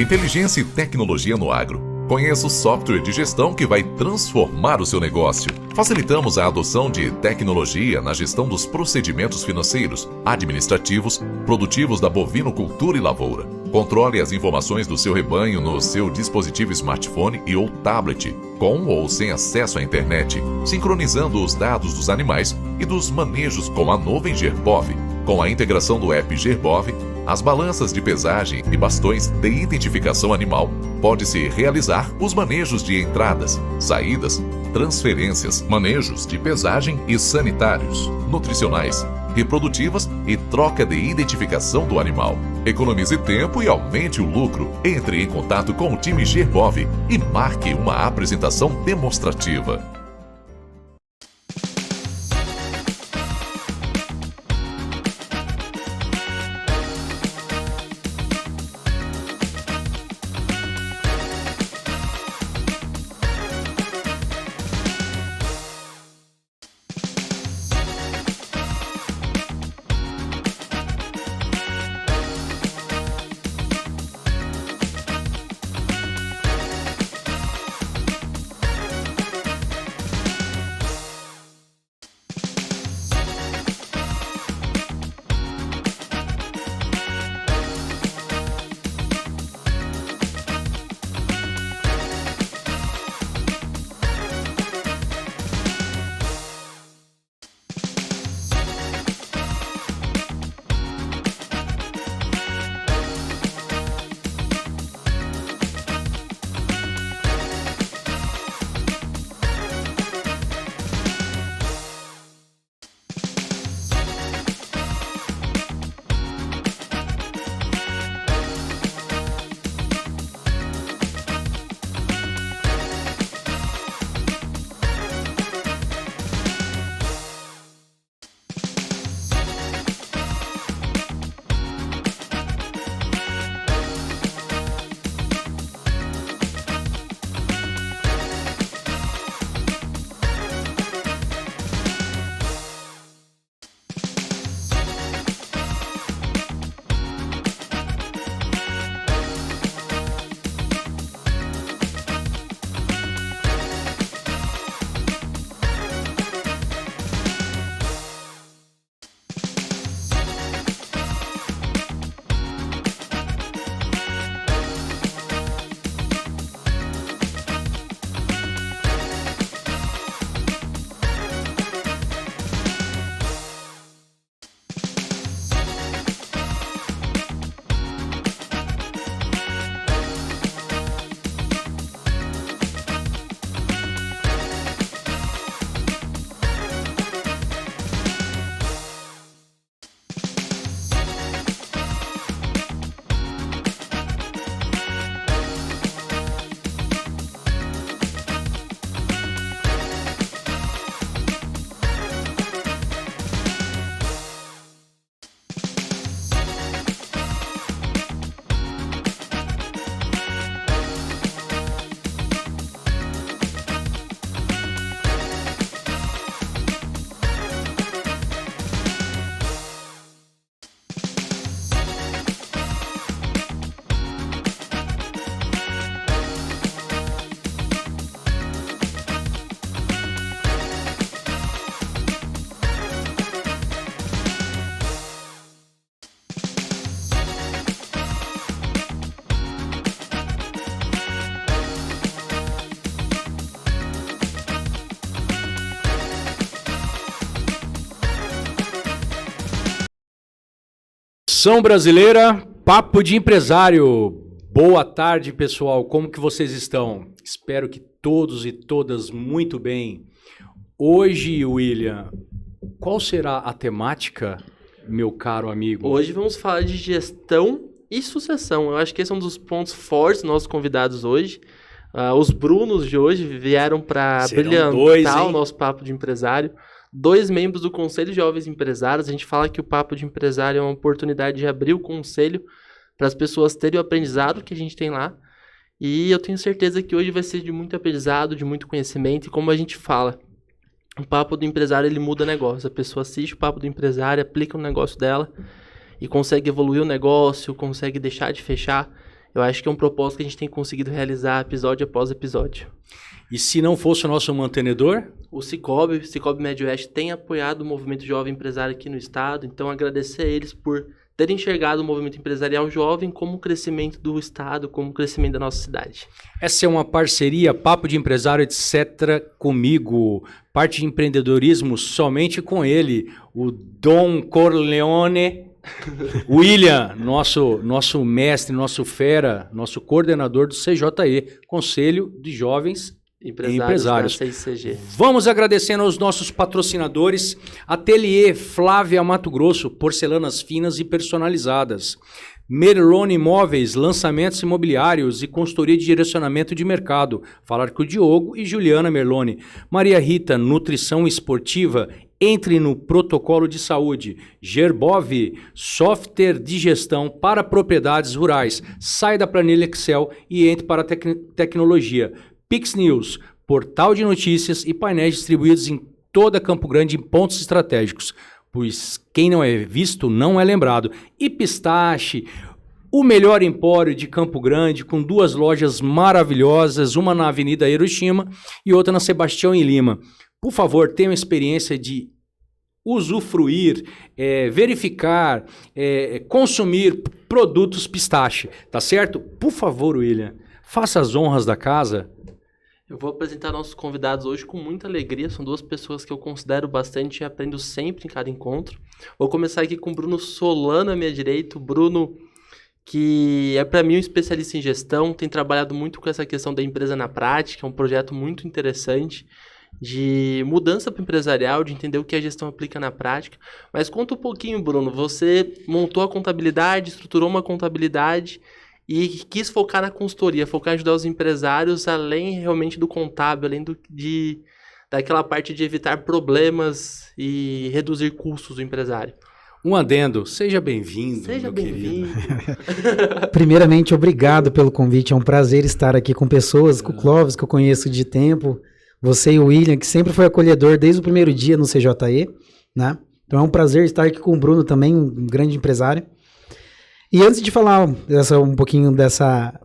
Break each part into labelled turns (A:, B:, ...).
A: Inteligência e tecnologia no agro. Conheça o software de gestão que vai transformar o seu negócio. Facilitamos a adoção de tecnologia na gestão dos procedimentos financeiros, administrativos, produtivos da bovinocultura e lavoura. Controle as informações do seu rebanho no seu dispositivo smartphone e ou tablet, com ou sem acesso à internet, sincronizando os dados dos animais e dos manejos com a nuvem Gerbov. Com a integração do app Gerbov, as balanças de pesagem e bastões de identificação animal, pode-se realizar os manejos de entradas, saídas, transferências, manejos de pesagem e sanitários, nutricionais, reprodutivas e troca de identificação do animal. Economize tempo e aumente o lucro. Entre em contato com o time Gerbov e marque uma apresentação demonstrativa.
B: Ação Brasileira, Papo de Empresário. Boa tarde, pessoal. Como que vocês estão? Espero que todos e todas muito bem. Hoje, William, qual será a temática, meu caro amigo?
C: Hoje vamos falar de gestão e sucessão. Eu acho que esse é um dos pontos fortes dos nossos convidados hoje. Os Brunos de hoje vieram para brilhantar o nosso Papo de Empresário. 2 membros do Conselho de Jovens Empresários. A gente fala que o Papo de Empresário é uma oportunidade de abrir o conselho para as pessoas terem o aprendizado que a gente tem lá. E eu tenho certeza que hoje vai ser de muito aprendizado, de muito conhecimento. E como a gente fala, o Papo do Empresário, ele muda negócio. A pessoa assiste o Papo do Empresário, aplica o negócio dela e consegue evoluir o negócio, consegue deixar de fechar. eu acho que é um propósito que a gente tem conseguido realizar episódio após episódio.
B: E se não fosse o nosso mantenedor?
C: O Cicobi Médio Oeste tem apoiado o movimento jovem empresário aqui no estado, então agradecer a eles por terem enxergado o movimento empresarial jovem como o crescimento do estado, como o crescimento da nossa cidade.
B: Essa é uma parceria, Papo de Empresário, etc. comigo. Parte de empreendedorismo somente com ele, o Dom Corleone. William, nosso mestre, nosso fera, nosso coordenador do CJE, Conselho de Jovens Empresários.
C: Da CICG.
B: Vamos agradecendo aos nossos patrocinadores, Ateliê Flávia Mato Grosso, porcelanas finas e personalizadas. Merlone Imóveis, lançamentos imobiliários e consultoria de direcionamento de mercado. Falar com o Diogo e Juliana Merlone. Maria Rita, nutrição esportiva. Entre no protocolo de saúde. Gerbov, software de gestão para propriedades rurais. Sai da planilha Excel e entre para a tecnologia. Pix News, portal de notícias e painéis distribuídos em toda Campo Grande em pontos estratégicos. Pois quem não é visto não é lembrado. E Pistache, o melhor empório de Campo Grande, com 2 lojas maravilhosas, uma na Avenida Hiroshima e outra na Sebastião e Lima. Por favor, tenham a experiência de usufruir, verificar, consumir produtos Pistache, tá certo? Por favor, William, faça as honras da casa.
C: Eu vou apresentar nossos convidados hoje com muita alegria. São 2 pessoas que eu considero bastante e aprendo sempre em cada encontro. Vou começar aqui com o Bruno Solano à minha direita. O Bruno, que é para mim um especialista em gestão, tem trabalhado muito com essa questão da empresa na prática, é um projeto muito interessante de mudança para o empresarial, de entender o que a gestão aplica na prática. Mas conta um pouquinho, Bruno, você montou a contabilidade, estruturou uma contabilidade e quis focar na consultoria, focar em ajudar os empresários além realmente do contábil, além daquela parte de evitar problemas e reduzir custos do empresário.
B: Um adendo, seja bem-vindo.
C: Seja bem-vindo.
D: Primeiramente, obrigado pelo convite, é um prazer estar aqui com pessoas, com o Clóvis, que eu conheço de tempo, você e o William, que sempre foi acolhedor desde o primeiro dia no CJE, né? Então é um prazer estar aqui com o Bruno também, um grande empresário. E antes de falar um pouquinho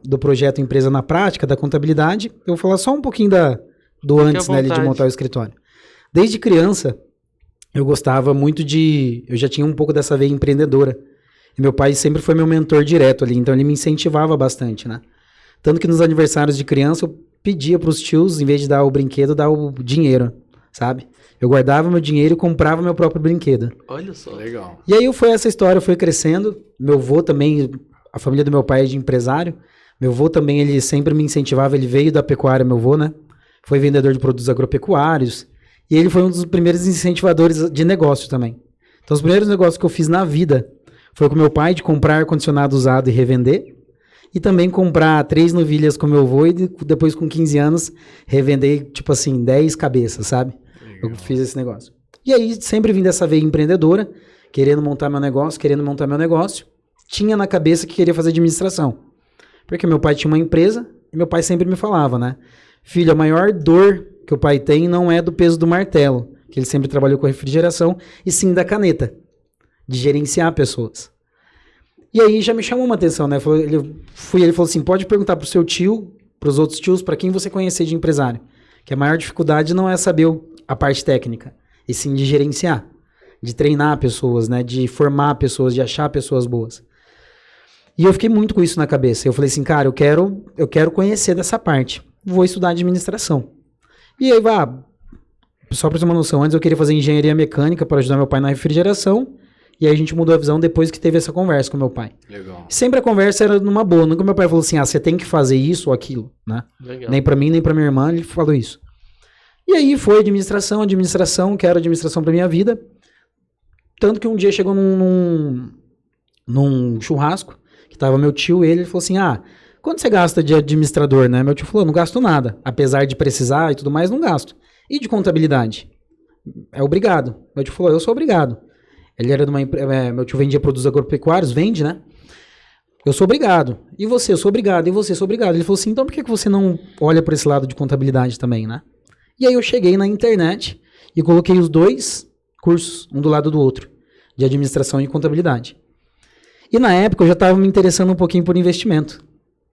D: do projeto Empresa na Prática, da contabilidade, eu vou falar só um pouquinho do antes, né, de montar o escritório. Desde criança, eu gostava muito eu já tinha um pouco dessa veia empreendedora. E meu pai sempre foi meu mentor direto ali, então ele me incentivava bastante, né? Tanto que nos aniversários de criança, eu pedia para os tios, em vez de dar o brinquedo, dar o dinheiro, sabe? Eu guardava meu dinheiro e comprava meu próprio brinquedo.
C: Olha só.
B: Legal.
D: E aí essa história foi crescendo. Meu avô também, a família do meu pai é de empresário. Meu avô também, ele sempre me incentivava, ele veio da pecuária, meu avô, né? Foi vendedor de produtos agropecuários. E ele foi um dos primeiros incentivadores de negócio também. Então, os primeiros negócios que eu fiz na vida foi com meu pai, de comprar ar-condicionado usado e revender. E também comprar 3 novilhas com meu avô e depois, com 15 anos, revender, 10 cabeças, sabe? Legal. Eu fiz esse negócio. E aí, sempre vim dessa veia empreendedora, querendo montar meu negócio. Tinha na cabeça que queria fazer administração. Porque meu pai tinha uma empresa e meu pai sempre me falava, né? Filho, a maior dor que o pai tem não é do peso do martelo, que ele sempre trabalhou com refrigeração, e sim da caneta, de gerenciar pessoas. E aí já me chamou uma atenção, né? Ele falou assim, pode perguntar pro seu tio, pros outros tios, para quem você conhecer de empresário, que a maior dificuldade não é saber a parte técnica, e sim de gerenciar, de treinar pessoas, né? De formar pessoas, de achar pessoas boas. E eu fiquei muito com isso na cabeça. Eu falei assim, cara, eu quero conhecer dessa parte. Vou estudar administração. E aí, só pra ter uma noção, antes eu queria fazer engenharia mecânica para ajudar meu pai na refrigeração. E aí a gente mudou a visão depois que teve essa conversa com meu pai.
B: Legal.
D: Sempre a conversa era numa boa. Nunca meu pai falou assim, você tem que fazer isso ou aquilo, né?
C: Legal.
D: Nem pra mim, nem pra minha irmã, ele falou isso. E aí foi administração, quero administração pra minha vida. Tanto que um dia chegou num churrasco, que tava meu tio, ele falou assim, quanto você gasta de administrador, né? Meu tio falou, não gasto nada. Apesar de precisar e tudo mais, não gasto. E de contabilidade? É obrigado. Meu tio falou, eu sou obrigado. Ele era de uma empresa, meu tio vendia produtos agropecuários, vende, né? Eu sou obrigado. E você? Eu sou obrigado. E você? Eu sou obrigado. Ele falou assim, então por que você não olha por esse lado de contabilidade também, né? E aí eu cheguei na internet e coloquei os 2 cursos, um do lado do outro, de administração e contabilidade. E na época eu já estava me interessando um pouquinho por investimento.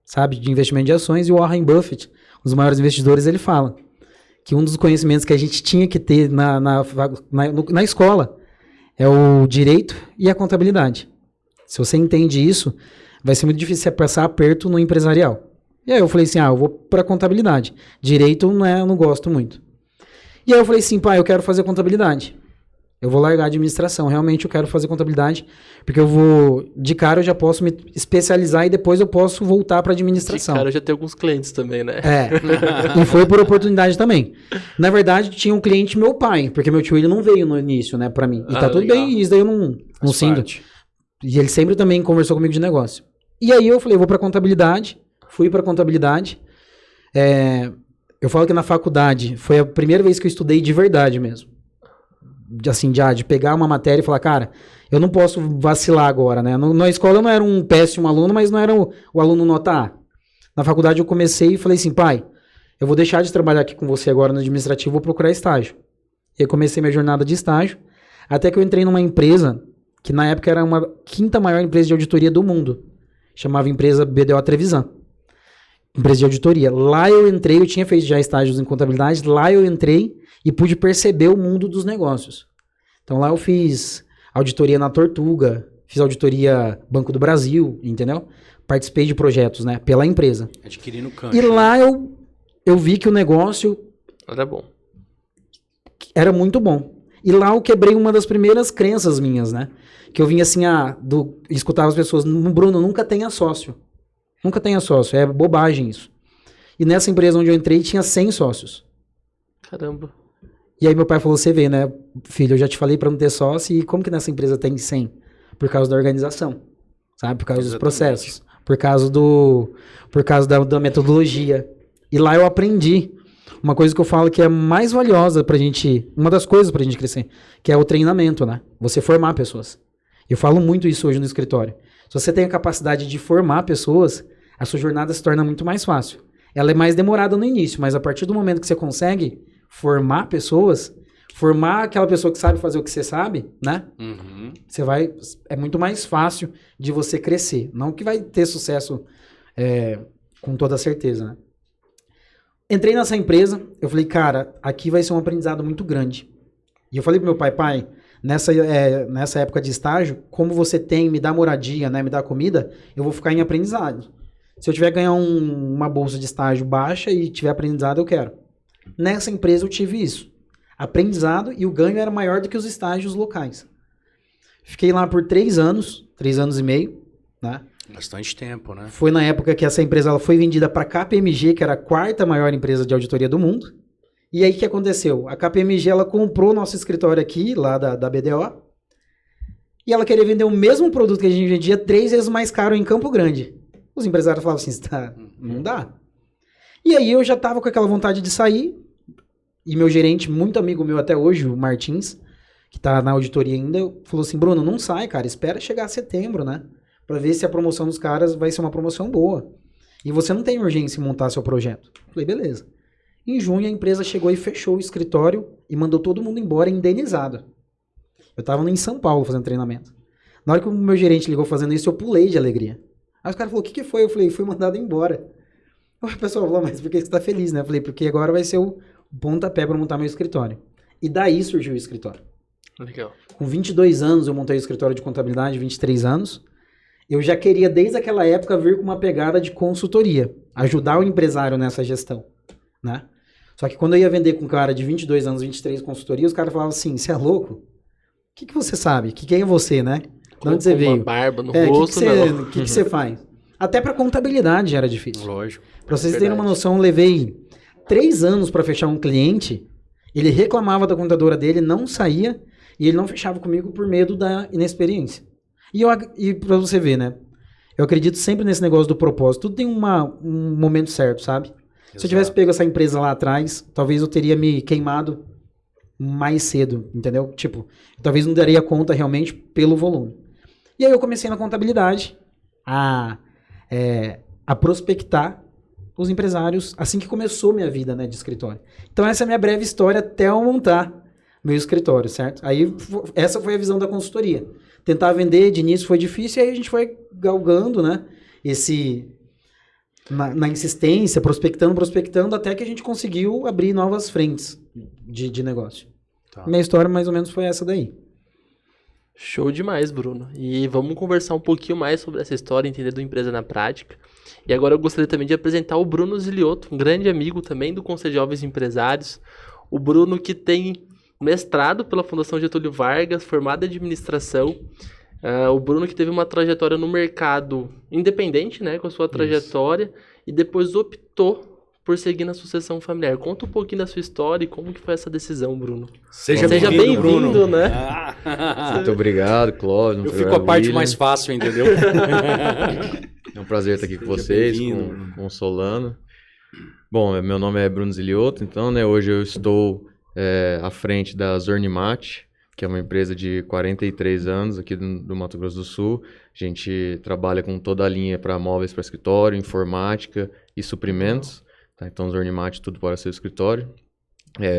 D: sabe, de investimento de ações, e o Warren Buffett, um dos maiores investidores, ele fala que um dos conhecimentos que a gente tinha que ter na escola é o direito e a contabilidade. Se você entende isso, vai ser muito difícil você passar aperto no empresarial. E aí eu falei assim, eu vou para contabilidade. Direito eu não gosto muito. E aí eu falei assim, pai, eu quero fazer contabilidade. Eu vou largar a administração, realmente eu quero fazer contabilidade, porque de cara eu já posso me especializar e depois eu posso voltar para administração.
C: De cara eu já tenho alguns clientes também, né?
D: E foi por oportunidade também. Na verdade, tinha um cliente meu pai, porque meu tio ele não veio no início, né, para mim. E tá tudo
C: legal.
D: bem, isso daí eu não sinto. E ele sempre também conversou comigo de negócio. E aí eu falei, vou para contabilidade, fui para contabilidade. Eu falo que na faculdade foi a primeira vez que eu estudei de verdade mesmo. Assim, de pegar uma matéria e falar, cara, eu não posso vacilar agora, né? Na escola eu não era um péssimo aluno, mas não era o aluno nota A. Na faculdade eu comecei e falei assim, pai, eu vou deixar de trabalhar aqui com você agora no administrativo, vou procurar estágio. E aí comecei minha jornada de estágio, até que eu entrei numa empresa, que na época era uma 5ª maior empresa de auditoria do mundo. Chamava empresa BDO Trevisan. Empresa de auditoria. Lá eu entrei, eu tinha feito já estágios em contabilidade, lá eu entrei e pude perceber o mundo dos negócios. Então lá eu fiz auditoria na Tortuga, fiz auditoria Banco do Brasil, entendeu? Participei de projetos, né, pela empresa.
B: Adquirindo cancha.
D: E lá eu vi que o negócio
C: Era bom.
D: Era muito bom. E lá eu quebrei uma das primeiras crenças minhas, né? Que eu vinha assim, escutava as pessoas, Bruno, nunca tenha sócio. Nunca tenha sócio, é bobagem isso. E nessa empresa onde eu entrei tinha 100 sócios.
C: Caramba.
D: E aí meu pai falou, você vê, né, filho, eu já te falei pra não ter sócio, e como que nessa empresa tem 100? Por causa da organização, sabe? Por causa dos processos, por causa da metodologia. E lá eu aprendi uma coisa que eu falo que é mais valiosa pra gente, uma das coisas pra gente crescer, que é o treinamento, né? Você formar pessoas. Eu falo muito isso hoje no escritório. Se você tem a capacidade de formar pessoas, a sua jornada se torna muito mais fácil. Ela é mais demorada no início, mas a partir do momento que você consegue formar pessoas, formar aquela pessoa que sabe fazer o que você sabe, né?
B: Uhum.
D: É muito mais fácil de você crescer. Não que vai ter sucesso com toda certeza, né? Entrei nessa empresa, eu falei, cara, aqui vai ser um aprendizado muito grande. E eu falei pro meu pai, nessa época de estágio, como você me dá moradia, né, me dá comida, eu vou ficar em aprendizado. Se eu tiver ganhar uma bolsa de estágio baixa e tiver aprendizado, eu quero. Nessa empresa eu tive isso. Aprendizado, e o ganho era maior do que os estágios locais. Fiquei lá por 3 anos, 3 anos e meio, né?
B: Bastante tempo, né? Foi
D: na época que essa empresa ela foi vendida para a KPMG, que era a 4ª maior empresa de auditoria do mundo. E aí o que aconteceu? A KPMG ela comprou nosso escritório aqui, lá da BDO, e ela queria vender o mesmo produto que a gente vendia 3 vezes mais caro em Campo Grande. Os empresários falavam assim, não dá. E aí eu já estava com aquela vontade de sair, e meu gerente, muito amigo meu até hoje, o Martins, que está na auditoria ainda, falou assim, Bruno, não sai, cara, espera chegar setembro, né? Para ver se a promoção dos caras vai ser uma promoção boa. E você não tem urgência em montar seu projeto. Falei, beleza. Em junho a empresa chegou e fechou o escritório e mandou todo mundo embora indenizado. Eu estava em São Paulo fazendo treinamento. Na hora que o meu gerente ligou fazendo isso, eu pulei de alegria. Aí os caras falaram, o que foi? Eu falei, fui mandado embora. O pessoal falou, mas por que você está feliz, né? Eu falei, porque agora vai ser o pontapé para montar meu escritório. E daí surgiu o escritório.
C: Legal.
D: Com 22 anos eu montei o escritório de contabilidade, 23 anos. Eu já queria, desde aquela época, vir com uma pegada de consultoria. Ajudar o empresário nessa gestão, né? Só que quando eu ia vender com um cara de 22 anos, 23 consultoria, os caras falavam assim, você é louco? O que você sabe? Quem é você, né? De onde você veio?
C: Uma barba no rosto, não.
D: O que você faz? Até para contabilidade era difícil.
B: Lógico.
D: Para vocês terem uma noção, eu levei 3 anos para fechar um cliente. Ele reclamava da contadora dele, não saía, e ele não fechava comigo por medo da inexperiência. E pra você ver, né? Eu acredito sempre nesse negócio do propósito. Tudo tem um momento certo, sabe? Exato. Se eu tivesse pego essa empresa lá atrás, talvez eu teria me queimado mais cedo, entendeu? Tipo, talvez não daria conta realmente pelo volume. E aí eu comecei na contabilidade a prospectar os empresários assim que começou minha vida, né, de escritório. Então essa é a minha breve história até eu montar meu escritório, certo? Aí essa foi a visão da consultoria. Tentar vender de início foi difícil, e aí a gente foi galgando, né, na insistência, prospectando, até que a gente conseguiu abrir novas frentes de negócio. Tá. Minha história mais ou menos foi essa daí.
C: Show demais, Bruno. E vamos conversar um pouquinho mais sobre essa história, entender do Empresa na Prática. E agora eu gostaria também de apresentar o Bruno Ziliotto, um grande amigo também do Conselho de Jovens Empresários. O Bruno que tem mestrado pela Fundação Getúlio Vargas, formado em administração. O Bruno que teve uma trajetória no mercado independente, né, com a sua trajetória, e depois optou por seguir na sucessão familiar. Conta um pouquinho da sua história e como que foi essa decisão, Bruno.
B: Seja bem-vindo,
C: né?
E: Muito obrigado, Cláudio.
B: Eu fico a parte mais fácil, entendeu?
E: É um prazer estar aqui com vocês, com o Solano. Bom, meu nome é Bruno Ziliotto, então, né, hoje eu estou à frente da Zornimat, que é uma empresa de 43 anos aqui do Mato Grosso do Sul. A gente trabalha com toda a linha para móveis para escritório, informática e suprimentos. Tá? Então, Zornimat, tudo para seu escritório.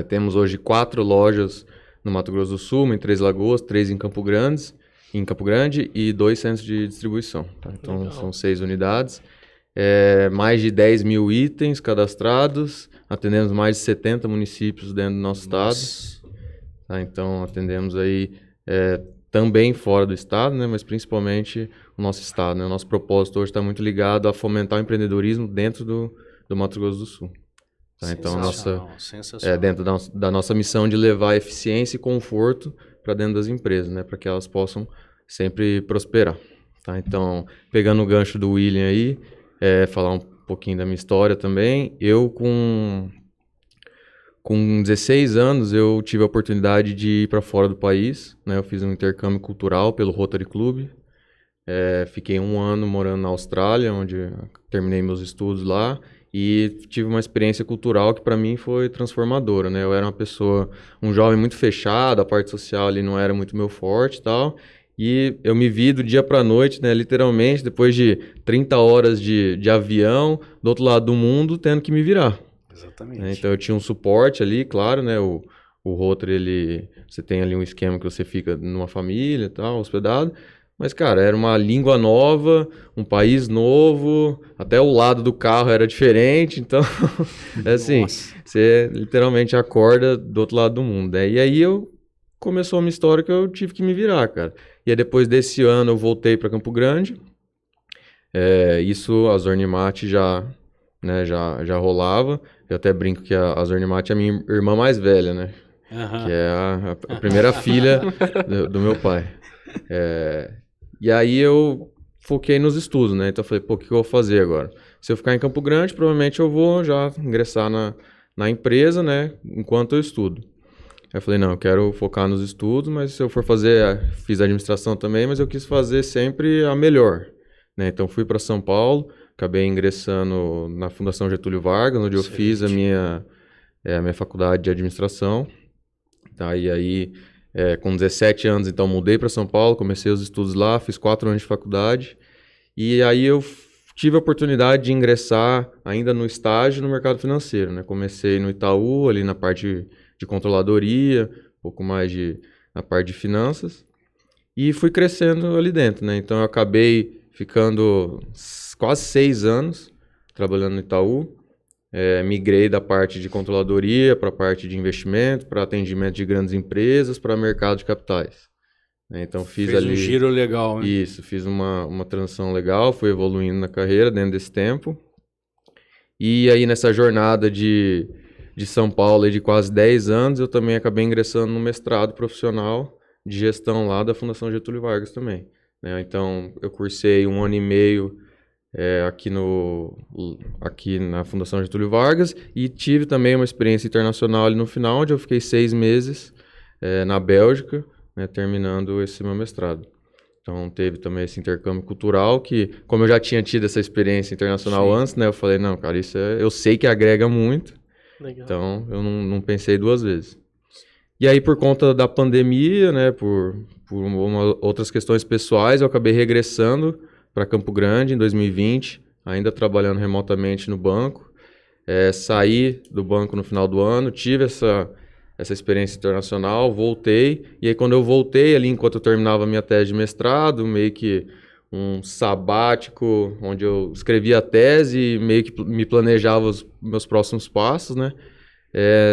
E: Temos hoje 4 lojas no Mato Grosso do Sul, uma em Três Lagoas, 3 em Campo Grande e 2 centros de distribuição. Tá? Então, legal. São 6 unidades. Mais de 10 mil itens cadastrados. Atendemos mais de 70 municípios dentro do nosso estado. Tá? Então, atendemos aí também fora do estado, né? Mas principalmente o nosso estado. Né? O nosso propósito hoje está muito ligado a fomentar o empreendedorismo dentro do Mato Grosso do Sul. Tá? Então, dentro da nossa missão de levar eficiência e conforto para dentro das empresas, né? Para que elas possam sempre prosperar. Tá? Então, pegando o gancho do William aí, falar um pouquinho da minha história também. Eu, com 16 anos, eu tive a oportunidade de ir para fora do país. Né? Eu fiz um intercâmbio cultural pelo Rotary Club. Fiquei 1 ano morando na Austrália, onde terminei meus estudos lá. E tive uma experiência cultural que para mim foi transformadora, né? Eu era um jovem muito fechado, a parte social ali não era muito meu forte e tal. E eu me vi do dia para a noite, né? Literalmente, depois de 30 horas de avião, do outro lado do mundo, tendo que me virar.
B: Exatamente.
E: Então eu tinha um suporte ali, claro, né? O Rotary, você tem ali um esquema que você fica numa família e tal, hospedado. Mas, cara, era uma língua nova, um país novo, até o lado do carro era diferente, então, assim, você literalmente acorda do outro lado do mundo, né? E aí começou uma história que eu tive que me virar, cara. E aí depois desse ano eu voltei para Campo Grande, a Zornimat já rolava, eu até brinco que a Zornimat é a minha irmã mais velha, né? Uhum. Que é a primeira filha do meu pai. E aí eu foquei nos estudos, né? Então eu falei, o que eu vou fazer agora? Se eu ficar em Campo Grande, provavelmente eu vou já ingressar na empresa, né? Enquanto eu estudo. Aí eu falei, não, eu quero focar nos estudos, mas se eu for fiz administração também, mas eu quis fazer sempre a melhor, né? Então fui para São Paulo, acabei ingressando na Fundação Getúlio Vargas, onde eu fiz a minha faculdade de administração. Tá? E aí... com 17 anos, então, mudei para São Paulo, comecei os estudos lá, fiz 4 anos de faculdade. E aí eu tive a oportunidade de ingressar ainda no estágio no mercado financeiro, né? Comecei no Itaú, ali na parte de controladoria, um pouco mais na parte de finanças. E fui crescendo ali dentro, né? Então, eu acabei ficando quase 6 anos trabalhando no Itaú. Migrei da parte de controladoria para a parte de investimento, para atendimento de grandes empresas, para mercado de capitais. Então fiz
B: um giro legal, né?
E: Isso, fiz uma transição legal, fui evoluindo na carreira dentro desse tempo. E aí nessa jornada de São Paulo de quase 10 anos, eu também acabei ingressando no mestrado profissional de gestão lá da Fundação Getúlio Vargas também. Né? Então eu cursei 1 ano e meio aqui na Fundação Getúlio Vargas e tive também uma experiência internacional ali no final, onde eu fiquei 6 meses na Bélgica, né, terminando esse meu mestrado. Então teve também esse intercâmbio cultural que, como eu já tinha tido essa experiência internacional antes, né, eu falei, não, cara, eu sei que agrega muito. Legal. Então eu não pensei 2 vezes. E aí por conta da pandemia, né, por outras questões pessoais, eu acabei regressando para Campo Grande em 2020, ainda trabalhando remotamente no banco. Saí do banco no final do ano, tive essa experiência internacional, voltei. E aí quando eu voltei ali, enquanto eu terminava a minha tese de mestrado, meio que um sabático, onde eu escrevia a tese e meio que me planejava os meus próximos passos, né?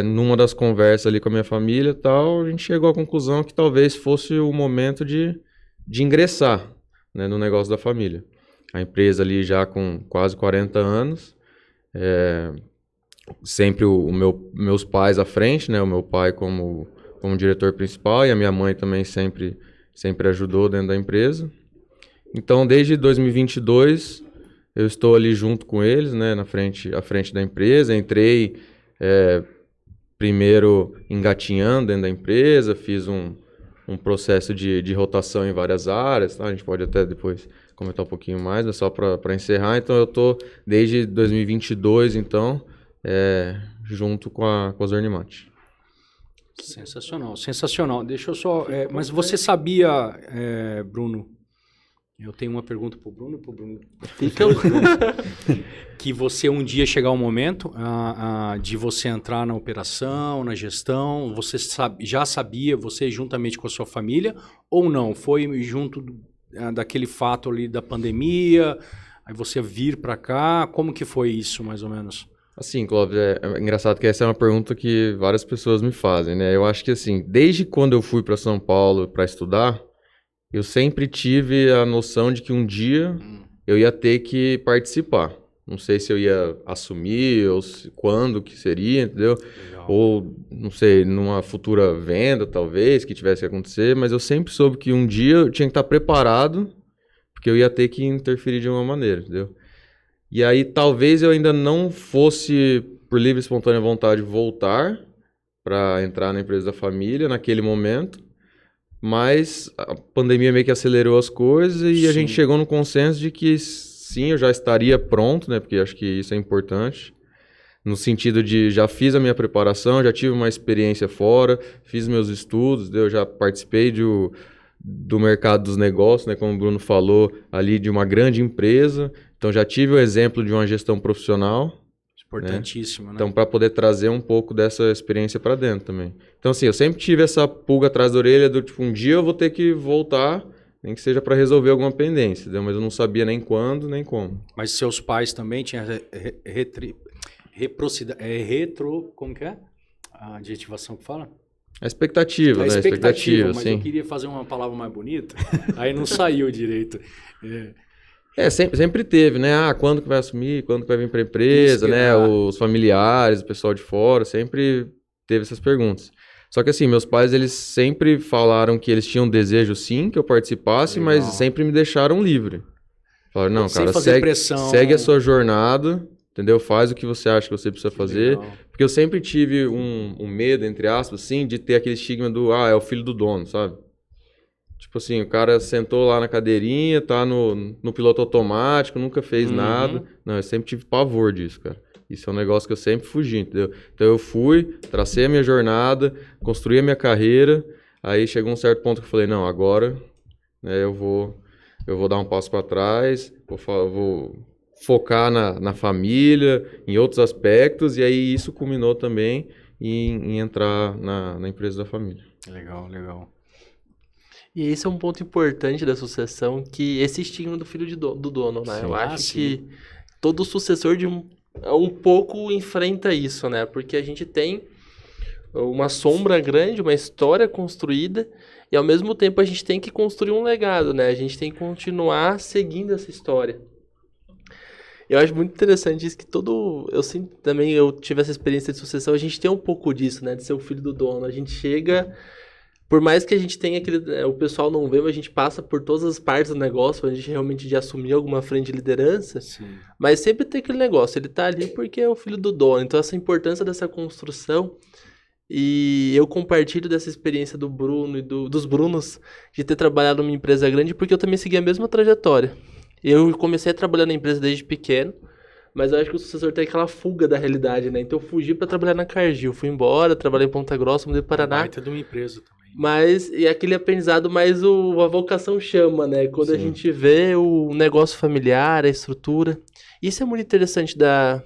E: Numa das conversas ali com a minha família e tal, a gente chegou à conclusão que talvez fosse o momento de ingressar, né, no negócio da família. A empresa ali já com quase 40 anos, sempre meus pais à frente, né? O meu pai como diretor principal e a minha mãe também sempre ajudou dentro da empresa. Então, desde 2022, eu estou ali junto com eles, né, à frente da empresa. Entrei primeiro engatinhando dentro da empresa, fiz um processo de rotação em várias áreas, tá? A gente pode até depois comentar um pouquinho mais, mas só para encerrar. Então, eu estou desde 2022, então, junto com a Zornimat.
B: Sensacional, sensacional. Deixa eu só... mas você sabia, Bruno... Eu tenho uma pergunta para o Bruno. Que você um dia chegar um momento de você entrar na operação, na gestão, você já sabia, você juntamente com a sua família, ou não? Foi junto daquele fato ali da pandemia, aí você vir para cá, como que foi isso, mais ou menos?
E: Assim, Clóvis, é engraçado que essa é uma pergunta que várias pessoas me fazem, né? Eu acho que assim, desde quando eu fui para São Paulo para estudar, eu sempre tive a noção de que um dia eu ia ter que participar. Não sei se eu ia assumir ou quando que seria, entendeu? Legal. Ou, não sei, numa futura venda, talvez, que tivesse que acontecer. Mas eu sempre soube que um dia eu tinha que estar preparado, porque eu ia ter que interferir de uma maneira, entendeu? E aí, talvez eu ainda não fosse, por livre e espontânea vontade, voltar para entrar na empresa da família naquele momento. Mas a pandemia meio que acelerou as coisas e a gente chegou no consenso de que sim, eu já estaria pronto, né? Porque acho que isso é importante. No sentido de já fiz a minha preparação, já tive uma experiência fora, fiz meus estudos, eu já participei do mercado dos negócios, né? Como o Bruno falou, ali de uma grande empresa. Então já tive o exemplo de uma gestão profissional.
B: Importantíssimo, né?
E: Então, para poder trazer um pouco dessa experiência para dentro também. Então, assim, eu sempre tive essa pulga atrás da orelha do tipo, um dia eu vou ter que voltar, nem que seja para resolver alguma pendência, entendeu? Mas eu não sabia nem quando, nem como.
B: Mas seus pais também tinham como que é? A adjetivação que fala?
E: A expectativa, né?
B: Expectativa, mas
E: sim.
B: Eu queria fazer uma palavra mais bonita, aí não saiu direito.
E: Sempre teve, né? Quando que vai assumir, quando que vai vir para a empresa, né? Os familiares, o pessoal de fora, sempre teve essas perguntas. Só que assim, meus pais, eles sempre falaram que eles tinham desejo sim, que eu participasse, legal, mas sempre me deixaram livre. Falaram, não, cara, segue a sua jornada, entendeu? Faz o que você acha que você precisa fazer. Legal. Porque eu sempre tive um medo, entre aspas, assim, de ter aquele estigma do, é o filho do dono, sabe? Tipo assim, o cara sentou lá na cadeirinha, tá no piloto automático, nunca fez nada. Não, eu sempre tive pavor disso, cara. Isso é um negócio que eu sempre fugi, entendeu? Então eu fui, tracei a minha jornada, construí a minha carreira, aí chegou um certo ponto que eu falei, não, agora, né, eu vou dar um passo para trás, vou focar na família, em outros aspectos, e aí isso culminou também em entrar na empresa da família.
B: Legal, legal.
C: E esse é um ponto importante da sucessão, que esse estigma do filho do dono, né? Sim, eu acho que todo sucessor um pouco enfrenta isso, né? Porque a gente tem uma sombra grande, uma história construída, e ao mesmo tempo a gente tem que construir um legado, né? A gente tem que continuar seguindo essa história. Eu acho muito interessante isso que eu tive essa experiência de sucessão, a gente tem um pouco disso, né? De ser o filho do dono. A gente chega... Por mais que a gente tenha o pessoal não vê, mas a gente passa por todas as partes do negócio, a gente realmente de assumir alguma frente de liderança, sim, mas sempre tem aquele negócio, ele tá ali porque é o filho do dono, então essa importância dessa construção, e eu compartilho dessa experiência do Bruno e dos Brunos, de ter trabalhado numa empresa grande, porque eu também segui a mesma trajetória. Eu comecei a trabalhar na empresa desde pequeno, mas eu acho que o sucessor tem aquela fuga da realidade, né? Então eu fugi para trabalhar na Cargill, fui embora, trabalhei em Ponta Grossa, mudei para Paraná.
B: Baita de uma empresa também.
C: Mas, e aquele aprendizado, mais a vocação chama, né? Quando sim, a gente vê o negócio familiar, a estrutura. Isso é muito interessante da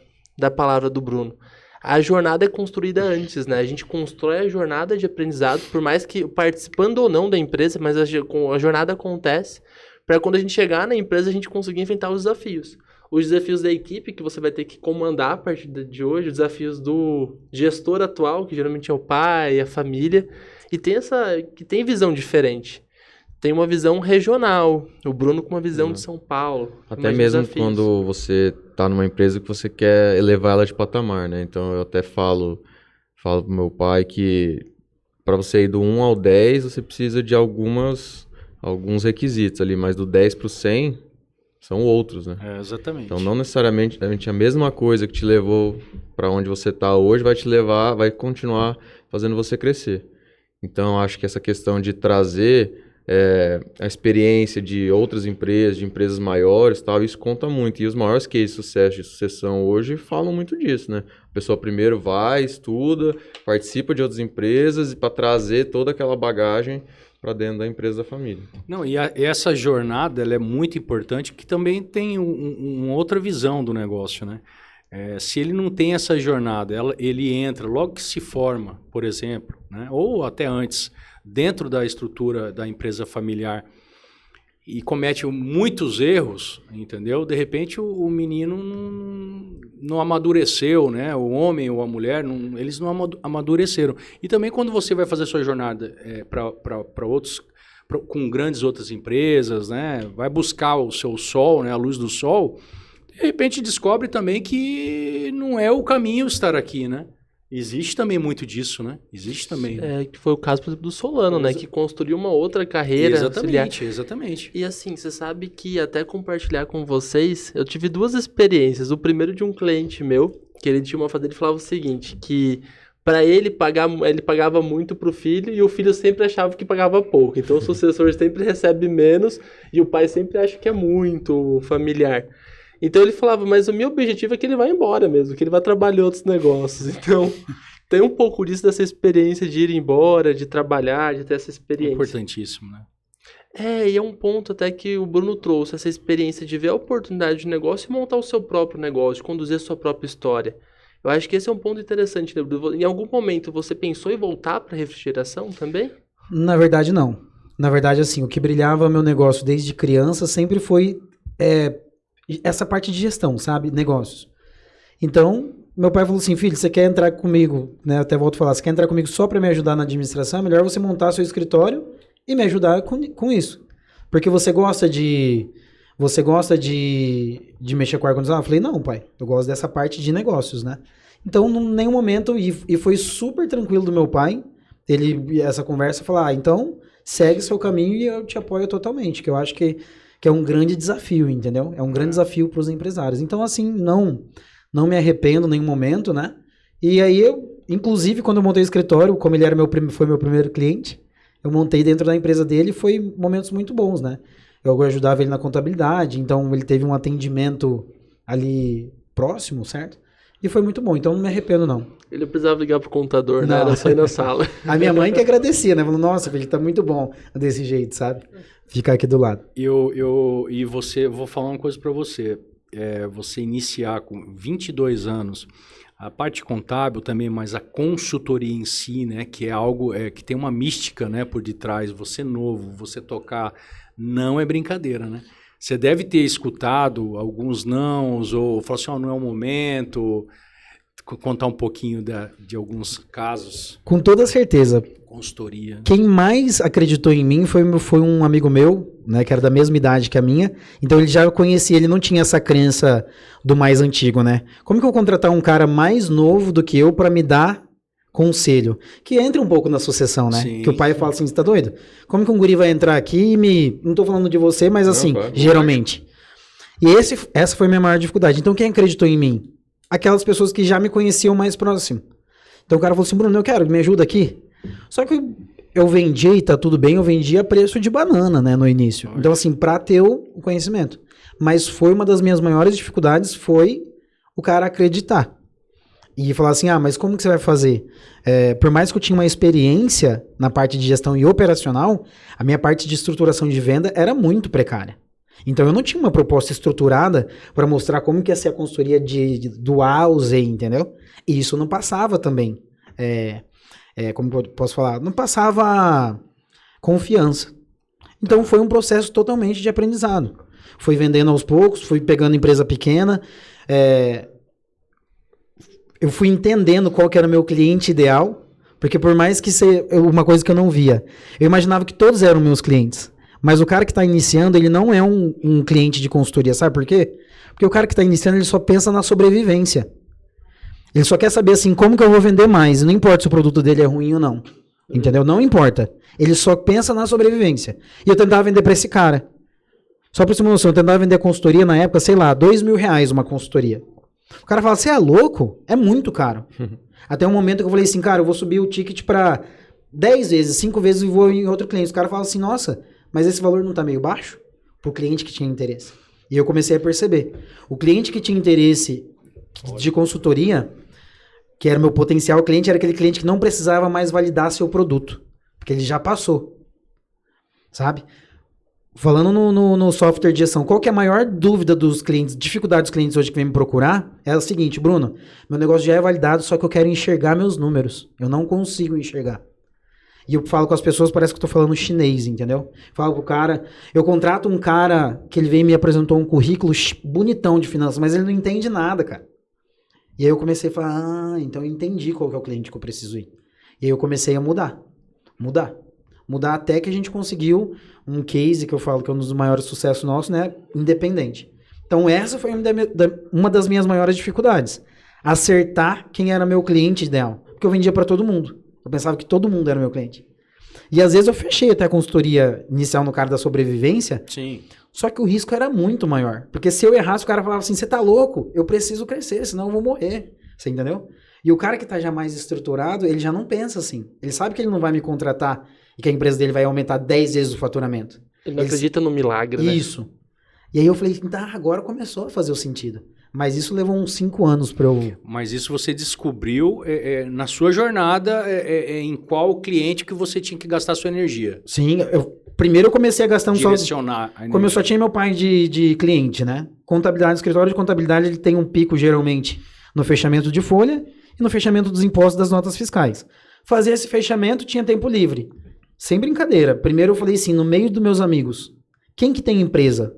C: palavra do Bruno. A jornada é construída antes, né? A gente constrói a jornada de aprendizado, por mais que participando ou não da empresa, mas a jornada acontece, para quando a gente chegar na empresa, a gente conseguir enfrentar os desafios. Os desafios da equipe, que você vai ter que comandar a partir de hoje, os desafios do gestor atual, que geralmente é o pai, a família, e que tem visão diferente. Tem uma visão regional, o Bruno com uma visão de São Paulo.
E: Até mesmo desafios. Quando você está numa empresa que você quer elevar ela de patamar, né? Então eu até falo pro meu pai que para você ir do 1 ao 10, você precisa de alguns requisitos ali, mas do 10 para o 100 são outros, né?
B: Exatamente.
E: Então não necessariamente a mesma coisa que te levou para onde você está hoje vai continuar fazendo você crescer. Então acho que essa questão de trazer a experiência de outras empresas, de empresas maiores, tal, isso conta muito. E os maiores cases de sucesso de sucessão hoje falam muito disso, né? A pessoa primeiro vai, estuda, participa de outras empresas para trazer toda aquela bagagem para dentro da empresa da família.
B: Não, e essa jornada ela é muito importante, que também tem uma outra visão do negócio, né? Se ele não tem essa jornada, ele entra, logo que se forma, por exemplo, né? Ou até antes, dentro da estrutura da empresa familiar, e comete muitos erros, entendeu? De repente o menino não amadureceu, né? O homem ou a mulher, eles não amadureceram. E também quando você vai fazer sua jornada para outros, com grandes outras empresas, né? Vai buscar o seu sol, né? A luz do sol, de repente descobre também que não é o caminho estar aqui, né? Existe também muito disso, né? Existe também.
C: Que foi o caso, por exemplo, do Solano, né? Que construiu uma outra carreira.
B: Exatamente.
C: E assim, você sabe que até compartilhar com vocês, eu tive 2 experiências. O primeiro de um cliente meu, que ele tinha uma fazenda, ele falava o seguinte, que para ele pagava muito pro filho e o filho sempre achava que pagava pouco. Então o sucessor sempre recebe menos e o pai sempre acha que é muito familiar. Então ele falava, mas o meu objetivo é que ele vá embora mesmo, que ele vá trabalhar em outros negócios. Então tem um pouco disso, dessa experiência de ir embora, de trabalhar, de ter essa experiência.
B: Importantíssimo, né?
C: E é um ponto até que o Bruno trouxe, essa experiência de ver a oportunidade de negócio e montar o seu próprio negócio, conduzir a sua própria história. Eu acho que esse é um ponto interessante, né, Bruno? Em algum momento você pensou em voltar para a refrigeração também?
D: Na verdade, não. Na verdade, assim, o que brilhava meu negócio desde criança sempre foi essa parte de gestão, sabe? Negócios. Então, meu pai falou assim, filho, você quer entrar comigo, né? Até volto a falar, você quer entrar comigo só para me ajudar na administração? É melhor você montar seu escritório e me ajudar com isso. Porque você gosta de mexer com ar-condicionado? Eu falei, não, pai, eu gosto dessa parte de negócios, né? Então, em nenhum momento, e foi super tranquilo do meu pai, essa conversa, falar, então, segue seu caminho e eu te apoio totalmente, que eu acho que é um grande desafio, entendeu? É um grande desafio para os empresários. Então, assim, não me arrependo em nenhum momento, né? E aí, inclusive, quando eu montei o escritório, como ele foi meu primeiro cliente, eu montei dentro da empresa dele e foi momentos muito bons, né? Eu ajudava ele na contabilidade, então ele teve um atendimento ali próximo, certo? E foi muito bom, então não me arrependo, não.
C: Ele não precisava ligar pro contador, né? Era só ir na sala.
D: A minha mãe que agradecia, né? Falou, nossa, filho, tá muito bom desse jeito, sabe? Ficar aqui do lado.
B: Eu vou falar uma coisa para você. Você iniciar com 22 anos, a parte contábil também, mas a consultoria em si, né? Que é algo que tem uma mística, né? Por detrás, você novo, você tocar, não é brincadeira, né? Você deve ter escutado alguns nãos, ou falar assim, não é o momento, contar um pouquinho de alguns casos.
D: Com toda certeza.
B: Consultoria.
D: Quem mais acreditou em mim foi um amigo meu, né, que era da mesma idade que a minha, então ele já conhecia, ele não tinha essa crença do mais antigo, né? Como que eu vou contratar um cara mais novo do que eu para me dar conselho? Que entra um pouco na sucessão, né? Sim, que o pai fala assim, você tá doido? Como que um guri vai entrar aqui e não tô falando de você, mas assim, geralmente. E essa foi a minha maior dificuldade. Então quem acreditou em mim? Aquelas pessoas que já me conheciam mais próximo. Então o cara falou assim, Bruno, eu quero, me ajuda aqui. Só que eu vendia, e tá tudo bem, eu vendia a preço de banana, né, no início. Então assim, pra ter o conhecimento. Mas foi uma das minhas maiores dificuldades, foi o cara acreditar. E falar assim, mas como que você vai fazer? Por mais que eu tinha uma experiência na parte de gestão e operacional, a minha parte de estruturação de venda era muito precária. Então eu não tinha uma proposta estruturada para mostrar como que ia ser a consultoria do A ao Z, entendeu? E isso não passava também. Como que eu posso falar? Não passava confiança. Então foi um processo totalmente de aprendizado. Fui vendendo aos poucos, fui pegando empresa pequena, eu fui entendendo qual que era o meu cliente ideal, porque por mais que seja uma coisa que eu não via, eu imaginava que todos eram meus clientes. Mas o cara que está iniciando, ele não é um cliente de consultoria, sabe por quê? Porque o cara que está iniciando, ele só pensa na sobrevivência. Ele só quer saber assim, como que eu vou vender mais? Não importa se o produto dele é ruim ou não. Entendeu? Não importa. Ele só pensa na sobrevivência. E eu tentava vender para esse cara. Só para você ter uma noção, eu tentava vender consultoria na época, sei lá, R$2.000 uma consultoria. O cara fala, você é louco? É muito caro. Até um momento que eu falei assim, cara, eu vou subir o ticket para 10 vezes, 5 vezes e vou em outro cliente. O cara fala assim, nossa, mas esse valor não tá meio baixo? Pro cliente que tinha interesse. E eu comecei a perceber. O cliente que tinha interesse de consultoria, que era o meu potencial cliente, era aquele cliente que não precisava mais validar seu produto. Porque ele já passou. Sabe? Falando no software de gestão, qual que é a maior dúvida dos clientes, dificuldade dos clientes hoje que vem me procurar? É o seguinte, Bruno, meu negócio já é validado, só que eu quero enxergar meus números. Eu não consigo enxergar. E eu falo com as pessoas, parece que eu tô falando chinês, entendeu? Falo com o cara, eu contrato um cara que ele veio e me apresentou um currículo bonitão de finanças, mas ele não entende nada, cara. E aí eu comecei a falar, então eu entendi qual que é o cliente que eu preciso ir. E aí eu comecei a mudar até que a gente conseguiu um case que eu falo que é um dos maiores sucessos nossos, né? Independente. Então essa foi uma das minhas maiores dificuldades. Acertar quem era meu cliente ideal. Porque eu vendia para todo mundo. Eu pensava que todo mundo era meu cliente. E às vezes eu fechei até a consultoria inicial no cara da sobrevivência.
B: Sim.
D: Só que o risco era muito maior. Porque se eu errasse, o cara falava assim, você tá louco? Eu preciso crescer, senão eu vou morrer. Você entendeu? E o cara que tá já mais estruturado, ele já não pensa assim. Ele sabe que ele não vai me contratar e que a empresa dele vai aumentar 10 vezes o faturamento.
C: Ele não acredita no milagre, né?
D: Isso. E aí eu falei, tá, agora começou a fazer o sentido. Mas isso levou uns 5 anos pra eu...
B: Mas isso você descobriu na sua jornada em qual cliente que você tinha que gastar sua energia.
D: Sim, primeiro eu comecei a gastar
B: direcionar a energia.
D: Como eu só tinha meu pai de cliente, né? Contabilidade, escritório de contabilidade, ele tem um pico geralmente no fechamento de folha e no fechamento dos impostos das notas fiscais. Fazer esse fechamento tinha tempo livre. Sem brincadeira. Primeiro eu falei assim, no meio dos meus amigos, quem que tem empresa?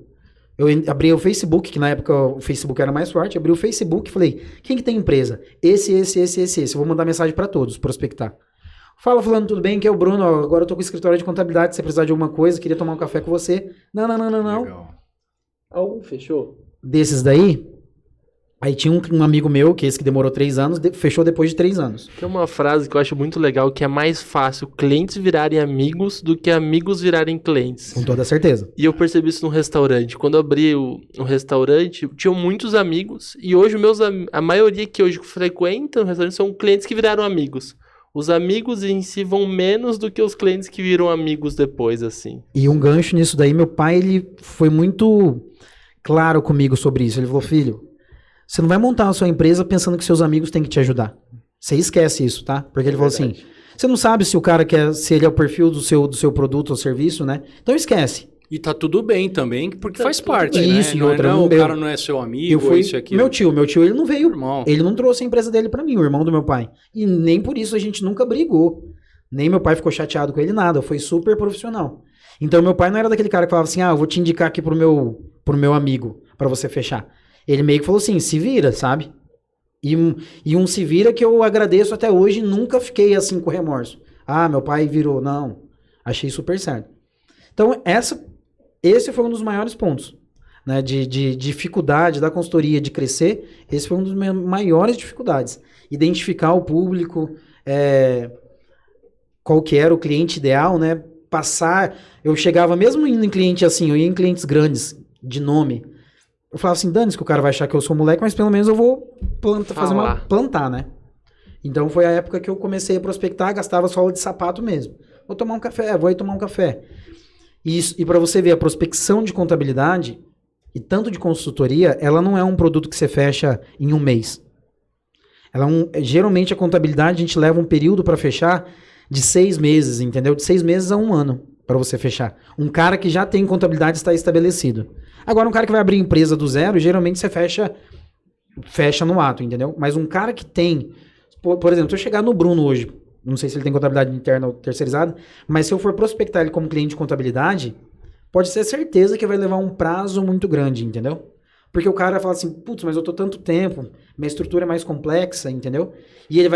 D: Eu abri o Facebook, que na época o Facebook era mais forte, abri o Facebook e falei, quem que tem empresa? Esse. Eu vou mandar mensagem para todos, prospectar. Fala, fulano, tudo bem? Que é o Bruno, ó, agora eu tô com o escritório de contabilidade, se você precisar de alguma coisa, queria tomar um café com você. Não.
B: Legal.
C: Algum fechou?
D: Desses daí, aí tinha um amigo meu, que esse que demorou 3 anos, fechou depois de 3 anos.
C: Tem uma frase que eu acho muito legal, que é mais fácil clientes virarem amigos do que amigos virarem clientes.
D: Com toda certeza.
C: E eu percebi isso no restaurante. Quando eu abri o restaurante, tinham muitos amigos, e hoje a maioria que hoje frequenta o restaurante são clientes que viraram amigos. Os amigos em si vão menos do que os clientes que viram amigos depois, assim.
D: E um gancho nisso daí, meu pai, ele foi muito claro comigo sobre isso. Ele falou, filho, você não vai montar a sua empresa pensando que seus amigos têm que te ajudar. Você esquece isso, tá? Porque ele falou assim, você não sabe se o cara se ele é o perfil do seu produto ou serviço, né? Então esquece.
B: E tá tudo bem também, porque faz parte, né?
D: Isso, e outra,
B: o cara não é seu amigo, isso aqui.
D: Meu tio, ele não veio.
B: Irmão.
D: Ele não trouxe a empresa dele pra mim, o irmão do meu pai. E nem por isso a gente nunca brigou. Nem meu pai ficou chateado com ele, nada. Foi super profissional. Então meu pai não era daquele cara que falava assim, eu vou te indicar aqui pro meu amigo, pra você fechar. Ele meio que falou assim, se vira, sabe? E um se vira que eu agradeço até hoje, nunca fiquei assim com remorso. Meu pai virou. Não, achei super certo. Então esse foi um dos maiores pontos, né, de dificuldade da consultoria de crescer. Esse foi um dos maiores dificuldades. Identificar o público, qual que era o cliente ideal, né? Eu chegava, mesmo indo em cliente assim, eu ia em clientes grandes, de nome. Eu falava assim, dane-se que o cara vai achar que eu sou moleque, mas pelo menos eu vou plantar, né? Então foi a época que eu comecei a prospectar, gastava sola de sapato mesmo. Vou tomar um café, vou aí tomar um café. E para você ver, a prospecção de contabilidade e tanto de consultoria, ela não é um produto que você fecha em um mês. Geralmente a contabilidade a gente leva um período para fechar de 6 meses, entendeu? De 6 meses a 1 ano para você fechar. Um cara que já tem contabilidade está estabelecido. Agora um cara que vai abrir empresa do zero, geralmente você fecha no ato, entendeu? Mas um cara que tem, por exemplo, se eu chegar no Bruno hoje, não sei se ele tem contabilidade interna ou terceirizada, mas se eu for prospectar ele como cliente de contabilidade, pode ser certeza que vai levar um prazo muito grande, entendeu? Porque o cara fala assim, putz, mas eu tô tanto tempo, minha estrutura é mais complexa, entendeu? E ele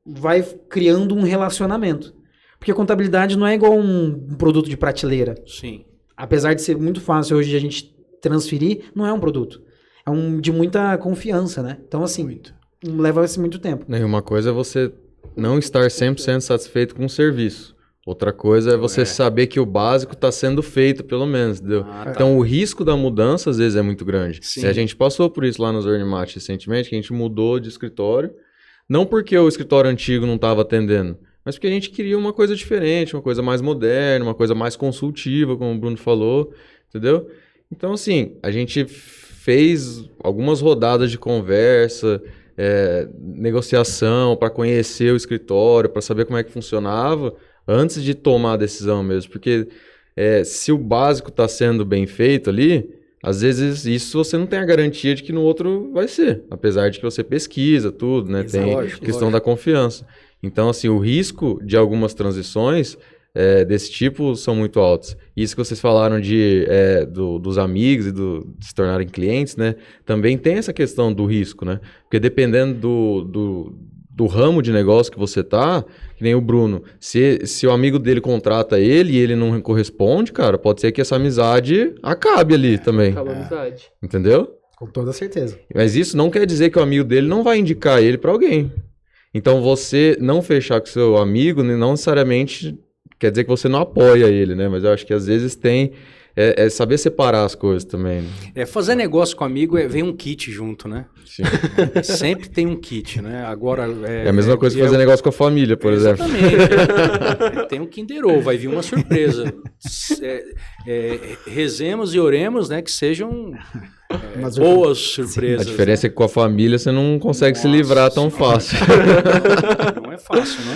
D: vai criando um relacionamento. Porque contabilidade não é igual um produto de prateleira.
B: Sim.
D: Apesar de ser muito fácil hoje a gente transferir, não é um produto. É de muita confiança, né? Então, assim, leva-se muito tempo.
E: E uma coisa é você não estar 100% satisfeito com o serviço. Outra coisa é você saber que o básico está sendo feito, pelo menos, entendeu? Então, o risco da mudança, às vezes, é muito grande. E a gente passou por isso lá no Zornimat recentemente, que a gente mudou de escritório. Não porque o escritório antigo não estava atendendo, mas porque a gente queria uma coisa diferente, uma coisa mais moderna, uma coisa mais consultiva, como o Bruno falou, entendeu? Então, assim, a gente fez algumas rodadas de conversa, negociação para conhecer o escritório, para saber como é que funcionava, antes de tomar a decisão mesmo. Porque se o básico está sendo bem feito ali, às vezes isso você não tem a garantia de que no outro vai ser. Apesar de que você pesquisa tudo, né? Tem questão da confiança. Então, assim, o risco de algumas transições desse tipo são muito altos. Isso que vocês falaram dos amigos e de se tornarem clientes, né? Também tem essa questão do risco, né? Porque dependendo do ramo de negócio que você tá, que nem o Bruno, se o amigo dele contrata ele e ele não corresponde, cara, pode ser que essa amizade acabe ali também.
C: Acaba a amizade.
E: Entendeu?
D: Com toda certeza.
E: Mas isso não quer dizer que o amigo dele não vai indicar ele para alguém. Então, você não fechar com seu amigo, não necessariamente quer dizer que você não apoia ele, né? Mas eu acho que às vezes tem... saber separar as coisas também. Né?
B: Fazer negócio com amigo vem um kit junto, né?
E: Sim.
B: Sempre tem um kit, né? Agora...
E: É a mesma coisa que fazer negócio com a família, por exemplo.
B: Exatamente. Tem um Kinder Ovo, vai vir uma surpresa. Rezemos e oremos, né? Que sejam boas surpresas.
E: A diferença é que com a família você não consegue se livrar tão fácil.
B: Não é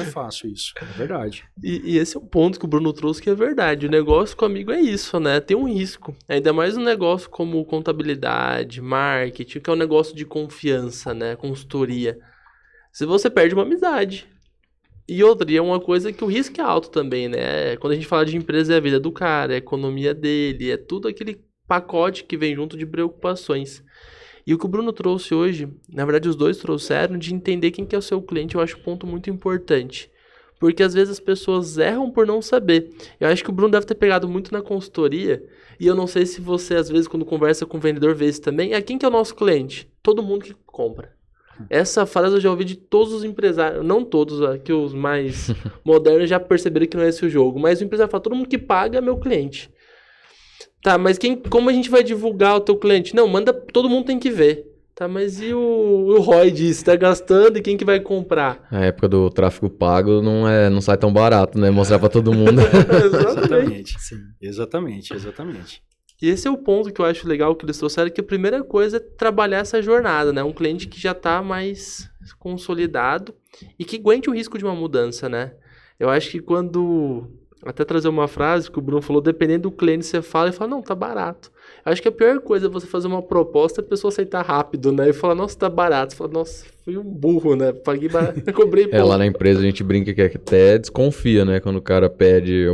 B: fácil isso, é verdade.
C: E esse é um ponto que o Bruno trouxe que é verdade. O negócio com amigo é isso, né? Tem um risco. Ainda mais um negócio como contabilidade, marketing, que é um negócio de confiança, né? Consultoria. Se você perde uma amizade. E outra, é uma coisa que o risco é alto também, né? Quando a gente fala de empresa, é a vida do cara, é a economia dele, é tudo aquele pacote que vem junto de preocupações. E o que o Bruno trouxe hoje, na verdade os dois trouxeram, de entender quem que é o seu cliente, eu acho um ponto muito importante. Porque às vezes as pessoas erram por não saber. Eu acho que o Bruno deve ter pegado muito na consultoria, e eu não sei se você, às vezes, quando conversa com o vendedor, vê isso também. Quem que é o nosso cliente? Todo mundo que compra. Essa frase eu já ouvi de todos os empresários, não todos, que os mais modernos já perceberam que não é esse o jogo, mas o empresário fala, todo mundo que paga é meu cliente. Tá, mas como a gente vai divulgar o teu cliente? Não, manda, todo mundo tem que ver. Tá, mas e o ROI disso? Tá gastando e quem que vai comprar?
E: A época do tráfego pago não sai tão barato, né? Mostrar pra todo mundo.
B: Exatamente. Sim. Exatamente.
C: E esse é o ponto que eu acho legal que eles trouxeram, que a primeira coisa é trabalhar essa jornada, né? Um cliente que já tá mais consolidado e que aguente o risco de uma mudança, né? Eu acho que quando... Até trazer uma frase que o Bruno falou, dependendo do cliente você fala, e fala, não, tá barato. Eu acho que a pior coisa é você fazer uma proposta e a pessoa aceitar rápido, né? E falar, nossa, tá barato. Você fala, nossa, fui um burro, né? Paguei barato, cobrei pouco.
E: Lá na empresa a gente brinca que até desconfia, né? Quando o cara pede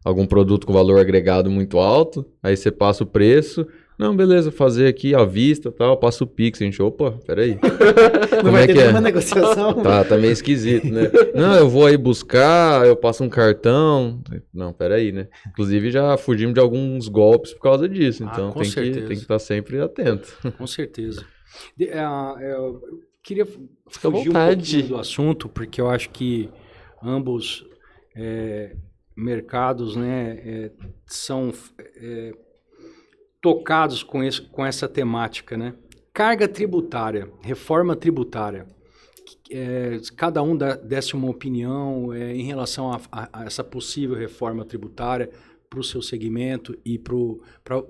E: algum produto com valor agregado muito alto, aí você passa o preço... Não, beleza, fazer aqui à vista e tal, passa o Pix, a gente, opa, peraí.
D: Não vai ter nenhuma negociação?
E: Tá meio esquisito, né? Não, eu vou aí buscar, eu passo um cartão. Não, peraí, né? Inclusive já fugimos de alguns golpes por causa disso, então tem que estar sempre atento.
B: Com certeza. Eu queria
C: Fica à vontade
B: do assunto, porque eu acho que ambos mercados, né, são... tocados com essa temática, né? Carga tributária, reforma tributária. Cada um desse uma opinião em relação a essa possível reforma tributária para o seu segmento e para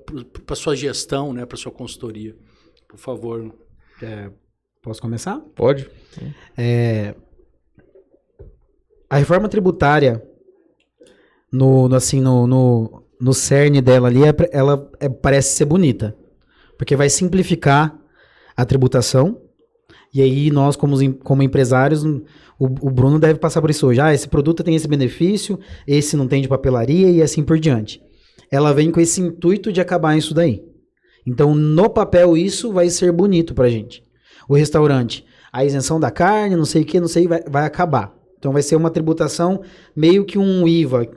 B: a sua gestão, né? Para a sua consultoria. Por favor.
D: Posso começar?
E: Pode.
D: A reforma tributária, no cerne dela ali, ela parece ser bonita, porque vai simplificar a tributação, e aí nós, como empresários, o Bruno deve passar por isso hoje. Esse produto tem esse benefício, esse não tem de papelaria, e assim por diante. ela vem com esse intuito de acabar isso daí. Então, no papel, isso vai ser bonito pra gente. O restaurante, a isenção da carne, não sei o que, não sei, vai acabar. Então, vai ser uma tributação meio que um IVA,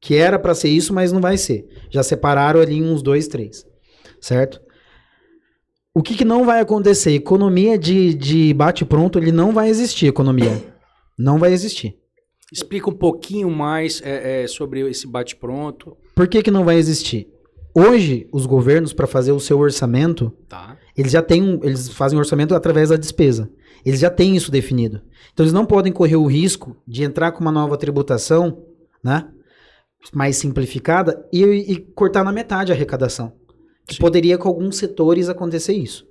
D: que era para ser isso, mas não vai ser. Já separaram ali uns 2, 3, certo? O que não vai acontecer? Economia de bate-pronto, ele não vai existir, economia. Não vai existir.
B: Explica um pouquinho mais sobre esse bate-pronto.
D: Por que não vai existir? Hoje, os governos, para fazer o seu orçamento, eles já têm eles fazem o orçamento através da despesa. Eles já têm isso definido. Então, eles não podem correr o risco de entrar com uma nova tributação, né, mais simplificada e cortar na metade a arrecadação. Que poderia com alguns setores acontecer isso.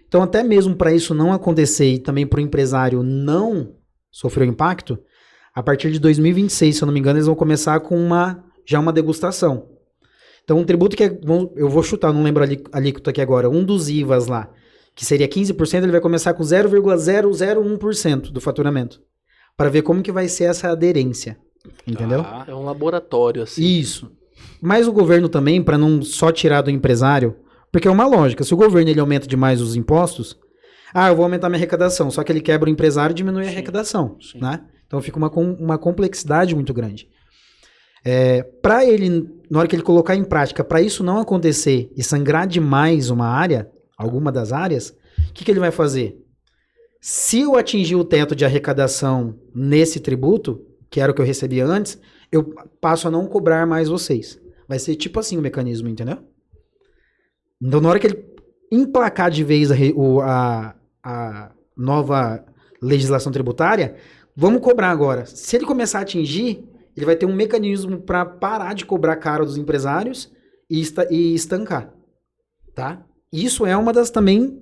D: Então, até mesmo para isso não acontecer e também para o empresário não sofrer impacto, a partir de 2026, se eu não me engano, eles vão começar com já uma degustação. Então, um tributo que eu vou chutar, não lembro a alíquota aqui agora, um dos IVAs lá, que seria 15%, ele vai começar com 0,001% do faturamento. Para ver como que vai ser essa aderência. Entendeu?
C: É um laboratório, assim.
D: Isso. Mas o governo também, para não só tirar do empresário, porque é uma lógica, se o governo ele aumenta demais os impostos, eu vou aumentar minha arrecadação, só que ele quebra o empresário e diminui a arrecadação, né? Então fica uma complexidade muito grande. Para ele, na hora que ele colocar em prática, para isso não acontecer e sangrar demais uma área, alguma das áreas, o que ele vai fazer? Se eu atingir o teto de arrecadação nesse tributo, que era o que eu recebia antes, eu passo a não cobrar mais vocês. Vai ser tipo assim o mecanismo, entendeu? Então, na hora que ele emplacar de vez a nova legislação tributária, vamos cobrar agora. Se ele começar a atingir, ele vai ter um mecanismo para parar de cobrar caro dos empresários e estancar. Tá? Isso é uma das também,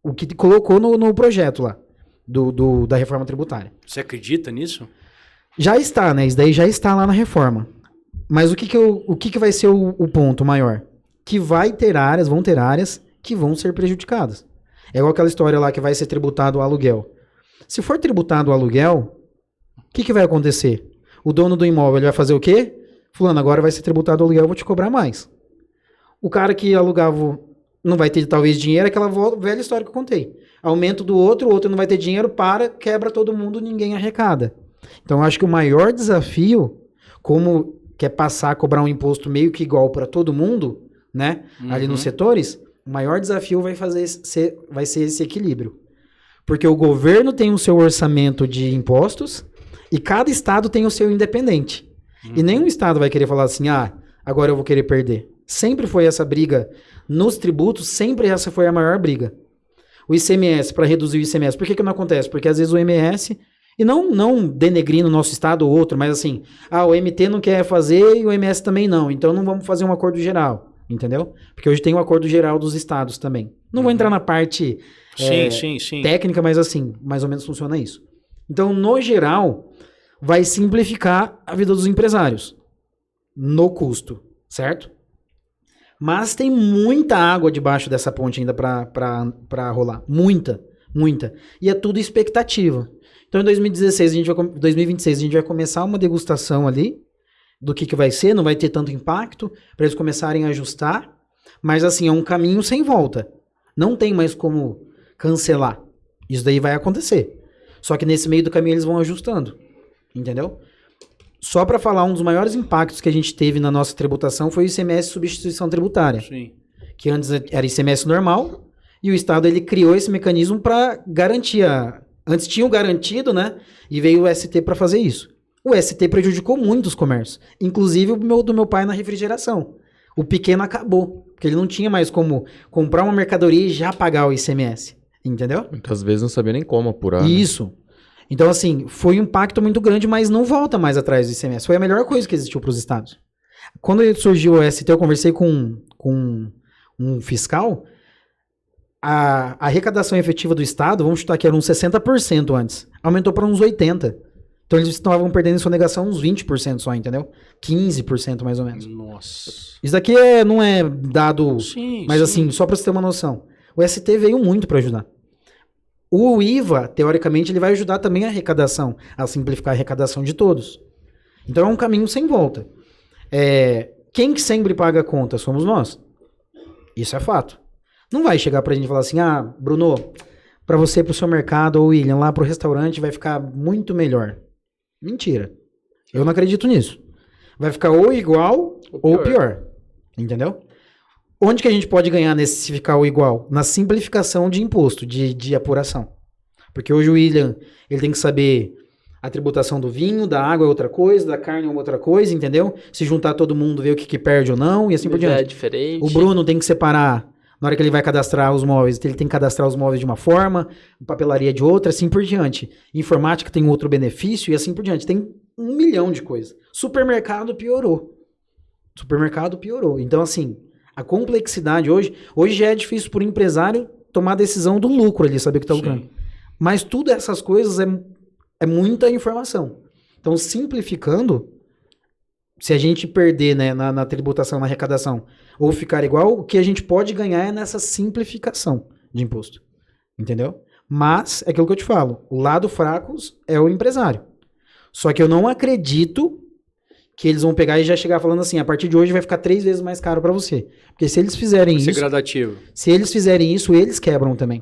D: o que colocou no projeto lá, da reforma tributária.
B: Você acredita nisso?
D: Já está, né? Isso daí já está lá na reforma. Mas o que vai ser o ponto maior? Que vão ter áreas que vão ser prejudicadas. É igual aquela história lá que vai ser tributado o aluguel. Se for tributado o aluguel, o que vai acontecer? O dono do imóvel ele vai fazer o quê? Fulano, agora vai ser tributado o aluguel, eu vou te cobrar mais. O cara que alugava não vai ter talvez dinheiro, aquela velha história que eu contei. Aumento do outro, o outro não vai ter dinheiro, quebra todo mundo, ninguém arrecada. Então, eu acho que o maior desafio, como quer passar a cobrar um imposto meio que igual para todo mundo, né, ali nos setores, o maior desafio vai ser esse equilíbrio. Porque o governo tem o seu orçamento de impostos e cada estado tem o seu independente. E nenhum estado vai querer falar assim, agora eu vou querer perder. Sempre foi essa briga nos tributos, sempre essa foi a maior briga. O ICMS, para reduzir o ICMS, por que não acontece? Porque às vezes o ICMS... E não denegrindo o nosso estado ou outro, mas assim, o MT não quer fazer e o MS também não, então não vamos fazer um acordo geral, entendeu? Porque hoje tem um acordo geral dos estados também. Não vou entrar na parte técnica, mas assim, mais ou menos funciona isso. Então, no geral, vai simplificar a vida dos empresários no custo, certo? Mas tem muita água debaixo dessa ponte ainda para rolar. Muita. E é tudo expectativa. Então, em 2026, 2026, a gente vai começar uma degustação ali do que vai ser, não vai ter tanto impacto, para eles começarem a ajustar, mas assim, é um caminho sem volta. Não tem mais como cancelar. Isso daí vai acontecer. Só que nesse meio do caminho eles vão ajustando, entendeu? Só para falar, um dos maiores impactos que a gente teve na nossa tributação foi o ICMS substituição tributária. Sim. Que antes era ICMS normal, e o Estado ele criou esse mecanismo para garantir Antes tinha o garantido, né? E veio o ST para fazer isso. O ST prejudicou muito os comércios. Inclusive do meu pai na refrigeração. O pequeno acabou. Porque ele não tinha mais como comprar uma mercadoria e já pagar o ICMS. Entendeu?
E: Muitas vezes não sabia nem como apurar.
D: Isso. Né? Então, assim, foi um impacto muito grande, mas não volta mais atrás do ICMS. Foi a melhor coisa que existiu para os estados. Quando surgiu o ST, eu conversei com um fiscal... A arrecadação efetiva do Estado, vamos chutar que era uns 60% antes, aumentou para uns 80%. Então eles estavam perdendo em sonegação uns 20% só, entendeu? 15% mais ou menos.
B: Nossa.
D: Isso daqui não é dado, mas assim, só para você ter uma noção. O ST veio muito para ajudar. O IVA, teoricamente, ele vai ajudar também a arrecadação, a simplificar a arrecadação de todos. Então é um caminho sem volta. quem que sempre paga a conta? Somos nós. Isso é fato. Não vai chegar pra gente e falar assim, Bruno, pra você ir pro seu mercado, ou William, lá pro restaurante vai ficar muito melhor. Mentira. Eu não acredito nisso. Vai ficar ou igual ou pior. Entendeu? Onde que a gente pode ganhar nesse ficar ou igual? Na simplificação de imposto, de apuração. Porque hoje o William, ele tem que saber a tributação do vinho, da água é outra coisa, da carne é outra coisa, entendeu? Se juntar todo mundo, ver o que perde ou não, e assim por diante.
C: É diferente.
D: O Bruno tem que separar, na hora que ele vai cadastrar os móveis, ele tem que cadastrar os móveis de uma forma, papelaria de outra, assim por diante. Informática tem outro benefício, e assim por diante. Tem 1 milhão de coisas. Supermercado piorou. Então, assim, a complexidade hoje já é difícil por empresário tomar a decisão do lucro ali, saber o que está lucrando. Mas tudo essas coisas é muita informação. Então, simplificando, se a gente perder, né, na tributação, na arrecadação, ou ficar igual, o que a gente pode ganhar é nessa simplificação de imposto. Entendeu? Mas, é aquilo que eu te falo, o lado fraco é o empresário. Só que eu não acredito que eles vão pegar e já chegar falando assim, a partir de hoje vai ficar 3 vezes mais caro para você. Porque se eles fizerem isso... Vai ser
B: gradativo.
D: Se eles fizerem isso, eles quebram também.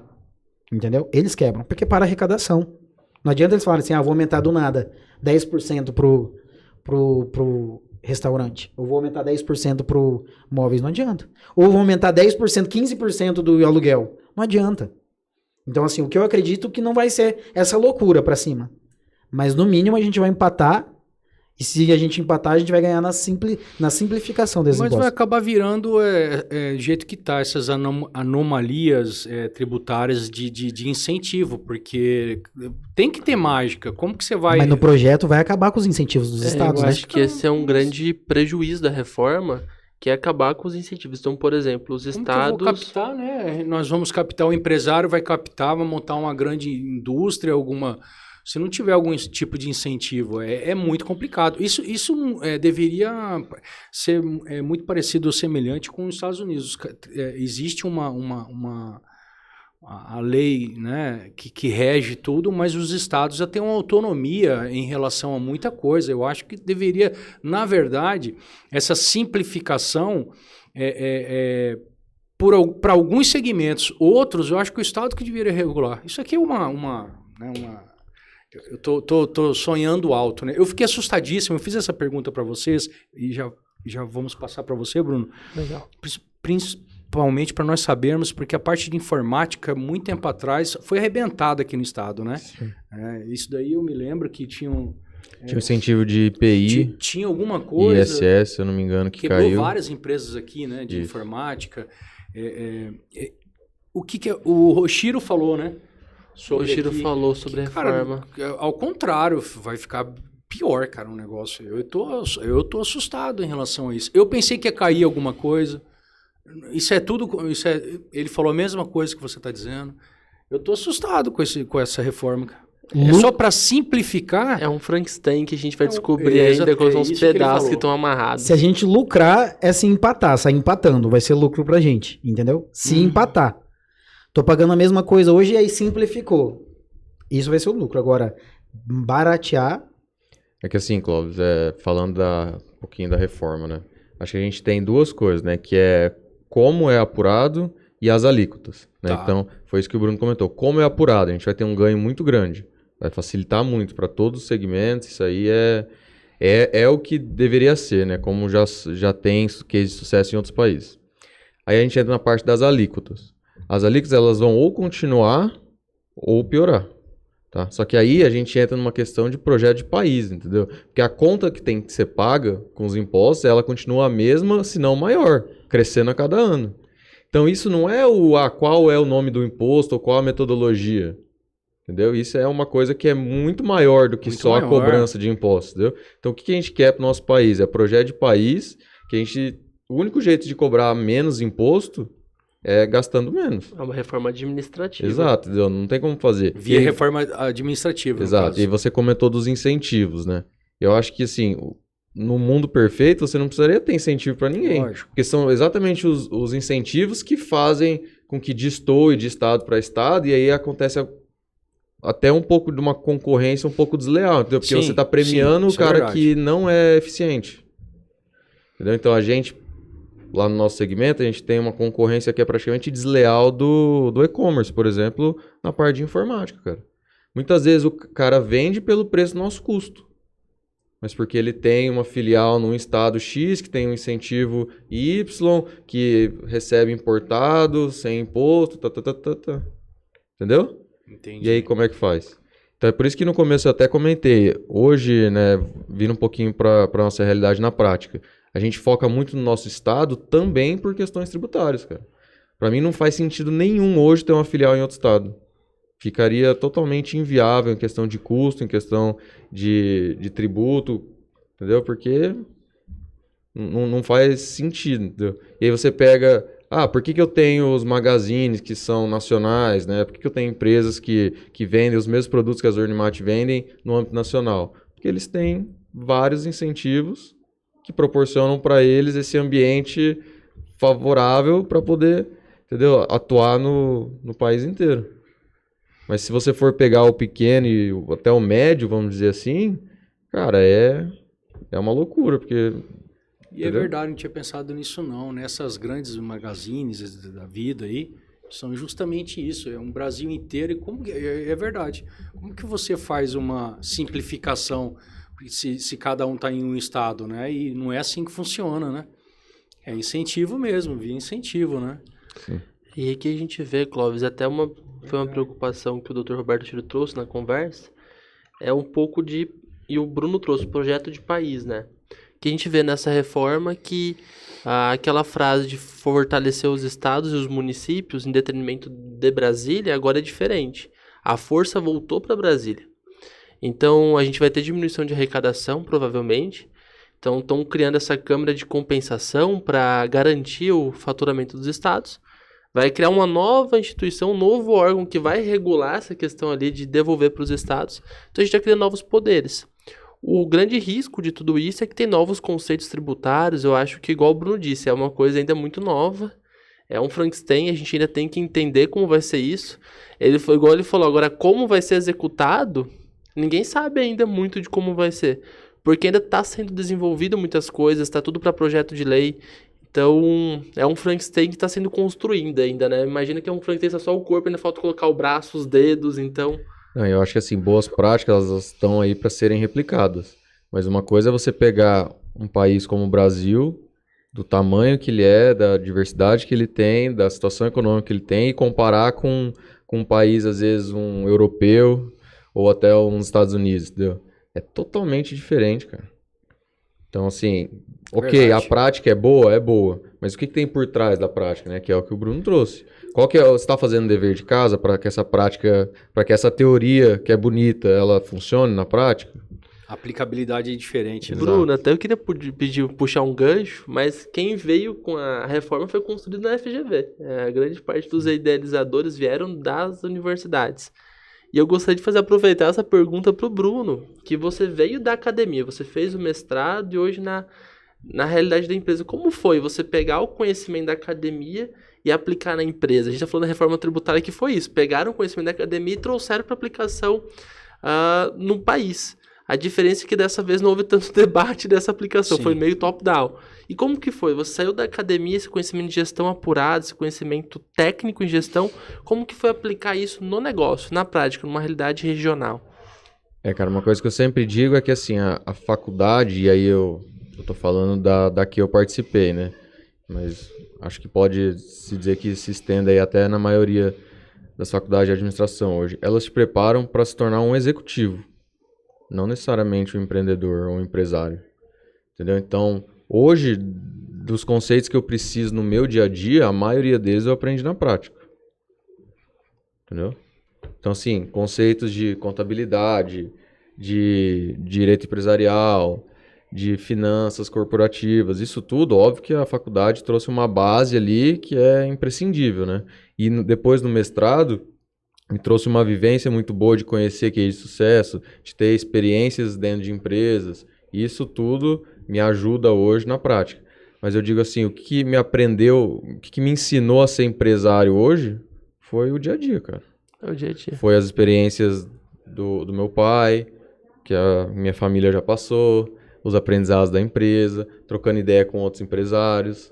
D: Entendeu? Eles quebram, porque para a arrecadação. Não adianta eles falarem assim, vou aumentar do nada 10% pro restaurante. Ou vou aumentar 10% pro móveis. Não adianta. Ou vou aumentar 10%, 15% do aluguel. Não adianta. Então, assim, o que eu acredito que não vai ser essa loucura para cima. Mas, no mínimo, a gente vai empatar. E se a gente empatar, a gente vai ganhar na simplificação desse imposto.
B: Mas vai acabar virando jeito que tá, essas anomalias tributárias de incentivo, porque tem que ter mágica. Como que você vai...
D: Mas no projeto vai acabar com os incentivos dos estados,
C: né? Eu acho que esse é um grande prejuízo da reforma, que é acabar com os incentivos. Então, por exemplo, os estados...
B: Como que eu vou captar, né? Nós vamos captar, o empresário vai captar, vai montar uma grande indústria, alguma... Se não tiver algum tipo de incentivo, é muito complicado. Isso deveria ser muito parecido ou semelhante com os Estados Unidos. Existe a lei, né, que rege tudo, mas os estados já têm uma autonomia em relação a muita coisa. Eu acho que deveria, na verdade, essa simplificação para alguns segmentos. Outros, eu acho que o estado que deveria regular. Isso aqui é eu tô sonhando alto, né? Eu fiquei assustadíssimo, eu fiz essa pergunta para vocês e já vamos passar para você, Bruno.
C: Legal.
B: Principalmente para nós sabermos, porque a parte de informática, muito tempo atrás, foi arrebentada aqui no estado, né? Isso daí eu me lembro que tinha um
E: incentivo de IPI.
B: Tinha alguma coisa...
E: ISS, se eu não me engano, que caiu.
B: Quebrou várias empresas aqui, né? De informática. O que o Roshiro falou, né?
C: O Chiro falou sobre a reforma.
B: Cara, ao contrário, vai ficar pior, cara, o negócio. Eu tô assustado em relação a isso. Eu pensei que ia cair alguma coisa. Isso é tudo... ele falou a mesma coisa que você está dizendo. Eu tô assustado com essa reforma, cara. É só para simplificar.
C: É um Frankenstein que a gente vai descobrir ainda com os pedaços que estão amarrados.
D: Se a gente lucrar, é se empatar. Sair empatando, vai ser lucro pra gente, entendeu? Se empatar. Tô pagando a mesma coisa hoje e aí simplificou. Isso vai ser o lucro. Agora, baratear...
E: É que assim, Clóvis, falando um pouquinho da reforma, né? Acho que a gente tem 2 coisas, né? Que é como é apurado e as alíquotas, né? Tá. Então, foi isso que o Bruno comentou. Como é apurado, a gente vai ter um ganho muito grande. Vai facilitar muito para todos os segmentos. Isso aí é o que deveria ser, né? Como já tem case de sucesso em outros países. Aí a gente entra na parte das alíquotas. As alíquotas, elas vão ou continuar ou piorar, tá? Só que aí a gente entra numa questão de projeto de país, entendeu? Porque a conta que tem que ser paga com os impostos, ela continua a mesma, se não maior, crescendo a cada ano. Então isso não é qual é o nome do imposto ou qual a metodologia, entendeu? Isso é uma coisa que é muito maior do que muito só maior. A cobrança de impostos, entendeu? Então o que a gente quer para o nosso país? É projeto de país, que o único jeito de cobrar menos imposto é gastando menos.
C: É uma reforma administrativa.
E: Exato, entendeu? Não tem como fazer.
B: Via reforma administrativa.
E: Exato, e você comentou dos incentivos, né? Eu acho que, assim, no mundo perfeito, você não precisaria ter incentivo para ninguém.
B: Lógico.
E: Porque são exatamente os incentivos que fazem com que destoe de estado para estado, e aí acontece até um pouco de uma concorrência um pouco desleal, entendeu? Porque você está premiando o cara que não é eficiente. Entendeu? Então, a gente, lá no nosso segmento, a gente tem uma concorrência que é praticamente desleal do e-commerce, por exemplo, na parte de informática, cara. Muitas vezes o cara vende pelo preço do nosso custo. Mas porque ele tem uma filial num estado X, que tem um incentivo Y, que recebe importado, sem imposto, Entendeu?
B: Entendi.
E: E aí, como é que faz? Então, é por isso que no começo eu até comentei. Hoje, né, vindo um pouquinho para a nossa realidade na prática, a gente foca muito no nosso estado também por questões tributárias, cara. Para mim não faz sentido nenhum hoje ter uma filial em outro estado. Ficaria totalmente inviável em questão de custo, em questão de tributo, entendeu? Porque não faz sentido, entendeu? E aí você pega... por que eu tenho os magazines que são nacionais, né? Por que eu tenho empresas que vendem os mesmos produtos que as Ornimat vendem no âmbito nacional? Porque eles têm vários incentivos que proporcionam para eles esse ambiente favorável para poder, entendeu? Atuar no país inteiro. Mas se você for pegar o pequeno e até o médio, vamos dizer assim, cara, é uma loucura, porque...
B: E é verdade, não tinha pensado nisso não, né? Essas grandes magazines da vida aí, são justamente isso, é um Brasil inteiro, e é verdade. Como que você faz uma simplificação se cada um está em um estado, né? E não é assim que funciona, né? É incentivo mesmo, via incentivo, né?
C: Sim. E aqui a gente vê, Clóvis, até foi uma preocupação que o Dr. Roberto Tiro trouxe na conversa, é um pouco e o Bruno trouxe, o projeto de país, né? Que a gente vê nessa reforma que aquela frase de fortalecer os estados e os municípios em detrimento de Brasília agora é diferente. A força voltou para Brasília. Então, a gente vai ter diminuição de arrecadação, provavelmente. Então, estão criando essa câmara de compensação para garantir o faturamento dos estados. Vai criar uma nova instituição, um novo órgão que vai regular essa questão ali de devolver para os estados. Então, a gente está criando novos poderes. O grande risco de tudo isso é que tem novos conceitos tributários. Eu acho que, igual o Bruno disse, é uma coisa ainda muito nova. É um Frankenstein, a gente ainda tem que entender como vai ser isso. Igual ele falou, agora como vai ser executado, ninguém sabe ainda muito de como vai ser. Porque ainda está sendo desenvolvido muitas coisas, está tudo para projeto de lei. Então, é um Frankenstein que está sendo construído ainda, né? Imagina que é um Frankenstein só o corpo, ainda falta colocar o braço, os dedos, então...
E: Não, eu acho que assim, boas práticas elas estão aí para serem replicadas. Mas uma coisa é você pegar um país como o Brasil, do tamanho que ele é, da diversidade que ele tem, da situação econômica que ele tem, e comparar com um país, às vezes, um europeu ou até uns Estados Unidos, entendeu? É totalmente diferente, cara. Então, assim, ok, a prática é boa, mas o que tem por trás da prática, né? Que é o que o Bruno trouxe. Qual que é, você está fazendo dever de casa para que essa prática, para que essa teoria que é bonita, ela funcione na prática?
B: A aplicabilidade é diferente. Né?
C: Bruno, até eu queria puxar um gancho, mas quem veio com a reforma foi construído na FGV. A grande parte dos idealizadores vieram das universidades. E eu gostaria de aproveitar essa pergunta para o Bruno, que você veio da academia, você fez o mestrado e hoje na realidade da empresa. Como foi você pegar o conhecimento da academia e aplicar na empresa? A gente está falando da reforma tributária que foi isso, pegaram o conhecimento da academia e trouxeram para aplicação no país. A diferença é que dessa vez não houve tanto debate dessa aplicação, Sim. Foi meio top-down. E como que foi? Você saiu da academia, esse conhecimento de gestão apurado, esse conhecimento técnico em gestão, como que foi aplicar isso no negócio, na prática, numa realidade regional?
E: Cara, uma coisa que eu sempre digo é que assim, a faculdade, e aí eu tô falando da que eu participei, né? Mas acho que pode se dizer que se estende aí até na maioria das faculdades de administração hoje. Elas te preparam para se tornar um executivo. Não necessariamente um empreendedor ou um empresário, entendeu? Então, hoje, dos conceitos que eu preciso no meu dia a dia, a maioria deles eu aprendi na prática, entendeu? Então, assim, conceitos de contabilidade, de direito empresarial, de finanças corporativas, isso tudo, óbvio que a faculdade trouxe uma base ali que é imprescindível, né? E depois do mestrado, me trouxe uma vivência muito boa de conhecer case de sucesso, de ter experiências dentro de empresas. Isso tudo me ajuda hoje na prática. Mas eu digo assim, o que me aprendeu, o que me ensinou a ser empresário hoje foi o dia a dia, cara.
C: É o dia a dia.
E: Foi as experiências do meu pai, que a minha família já passou, os aprendizados da empresa, trocando ideia com outros empresários,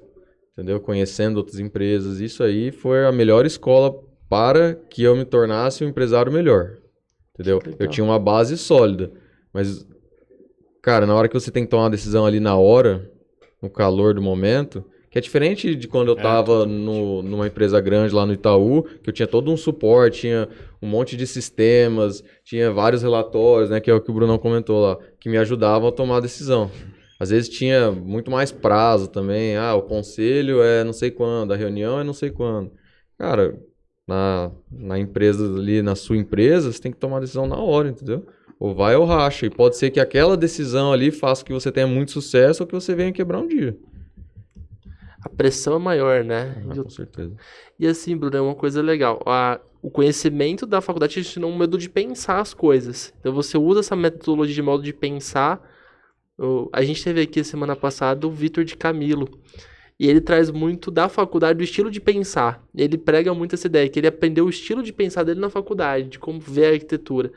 E: entendeu? Conhecendo outras empresas. Isso aí foi a melhor escola para que eu me tornasse um empresário melhor, entendeu? Eu tinha uma base sólida, mas, cara, na hora que você tem que tomar uma decisão ali na hora, no calor do momento, que é diferente de quando eu estava numa empresa grande lá no Itaú, que eu tinha todo um suporte, tinha um monte de sistemas, tinha vários relatórios, né, que é o que o Brunão comentou lá, que me ajudavam a tomar a decisão. Às vezes tinha muito mais prazo também, o conselho é não sei quando, a reunião é não sei quando. Cara, na empresa ali, na sua empresa, você tem que tomar a decisão na hora, entendeu? Ou vai ou racha. E pode ser que aquela decisão ali faça que você tenha muito sucesso ou que você venha quebrar um dia.
C: A pressão é maior, né?
E: Com certeza.
C: E assim, Bruno, é uma coisa legal. O conhecimento da faculdade te ensina um medo de pensar as coisas. Então você usa essa metodologia de modo de pensar. A gente teve aqui semana passada o Vitor de Camilo. E ele traz muito da faculdade, do estilo de pensar. Ele prega muito essa ideia, que ele aprendeu o estilo de pensar dele na faculdade, de como ver a arquitetura.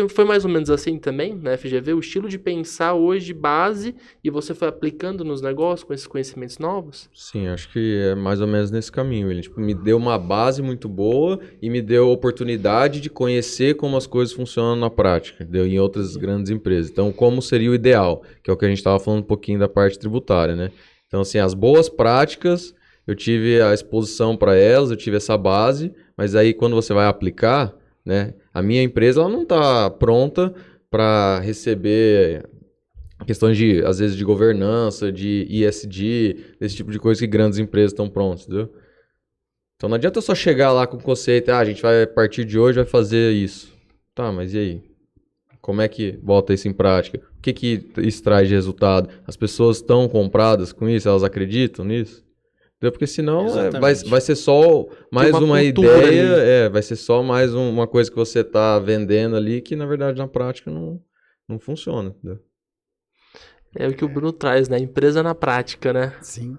C: Foi mais ou menos assim também, na FGV? O estilo de pensar hoje de base, e você foi aplicando nos negócios com esses conhecimentos novos?
E: Sim, acho que é mais ou menos nesse caminho. Ele me deu uma base muito boa e me deu a oportunidade de conhecer como as coisas funcionam na prática, em outras grandes empresas. Então, como seria o ideal, que é o que a gente estava falando um pouquinho da parte tributária, né? Então, assim, as boas práticas, eu tive a exposição para elas, eu tive essa base, mas aí quando você vai aplicar, né, a minha empresa ela não está pronta para receber questões de, às vezes, de governança, de ESG, esse tipo de coisa que grandes empresas estão prontas, entendeu? Então não adianta só chegar lá com o conceito, a gente vai, a partir de hoje, vai fazer isso. Tá, mas e aí? Como é que bota isso em prática? O que isso traz de resultado? As pessoas estão compradas com isso? Elas acreditam nisso? Entendeu? Porque senão vai ser só mais uma ideia, vai ser só mais uma coisa que você está vendendo ali que, na verdade, na prática não funciona. Entendeu?
C: É o que o Bruno traz, né? Empresa na prática, né?
D: Sim.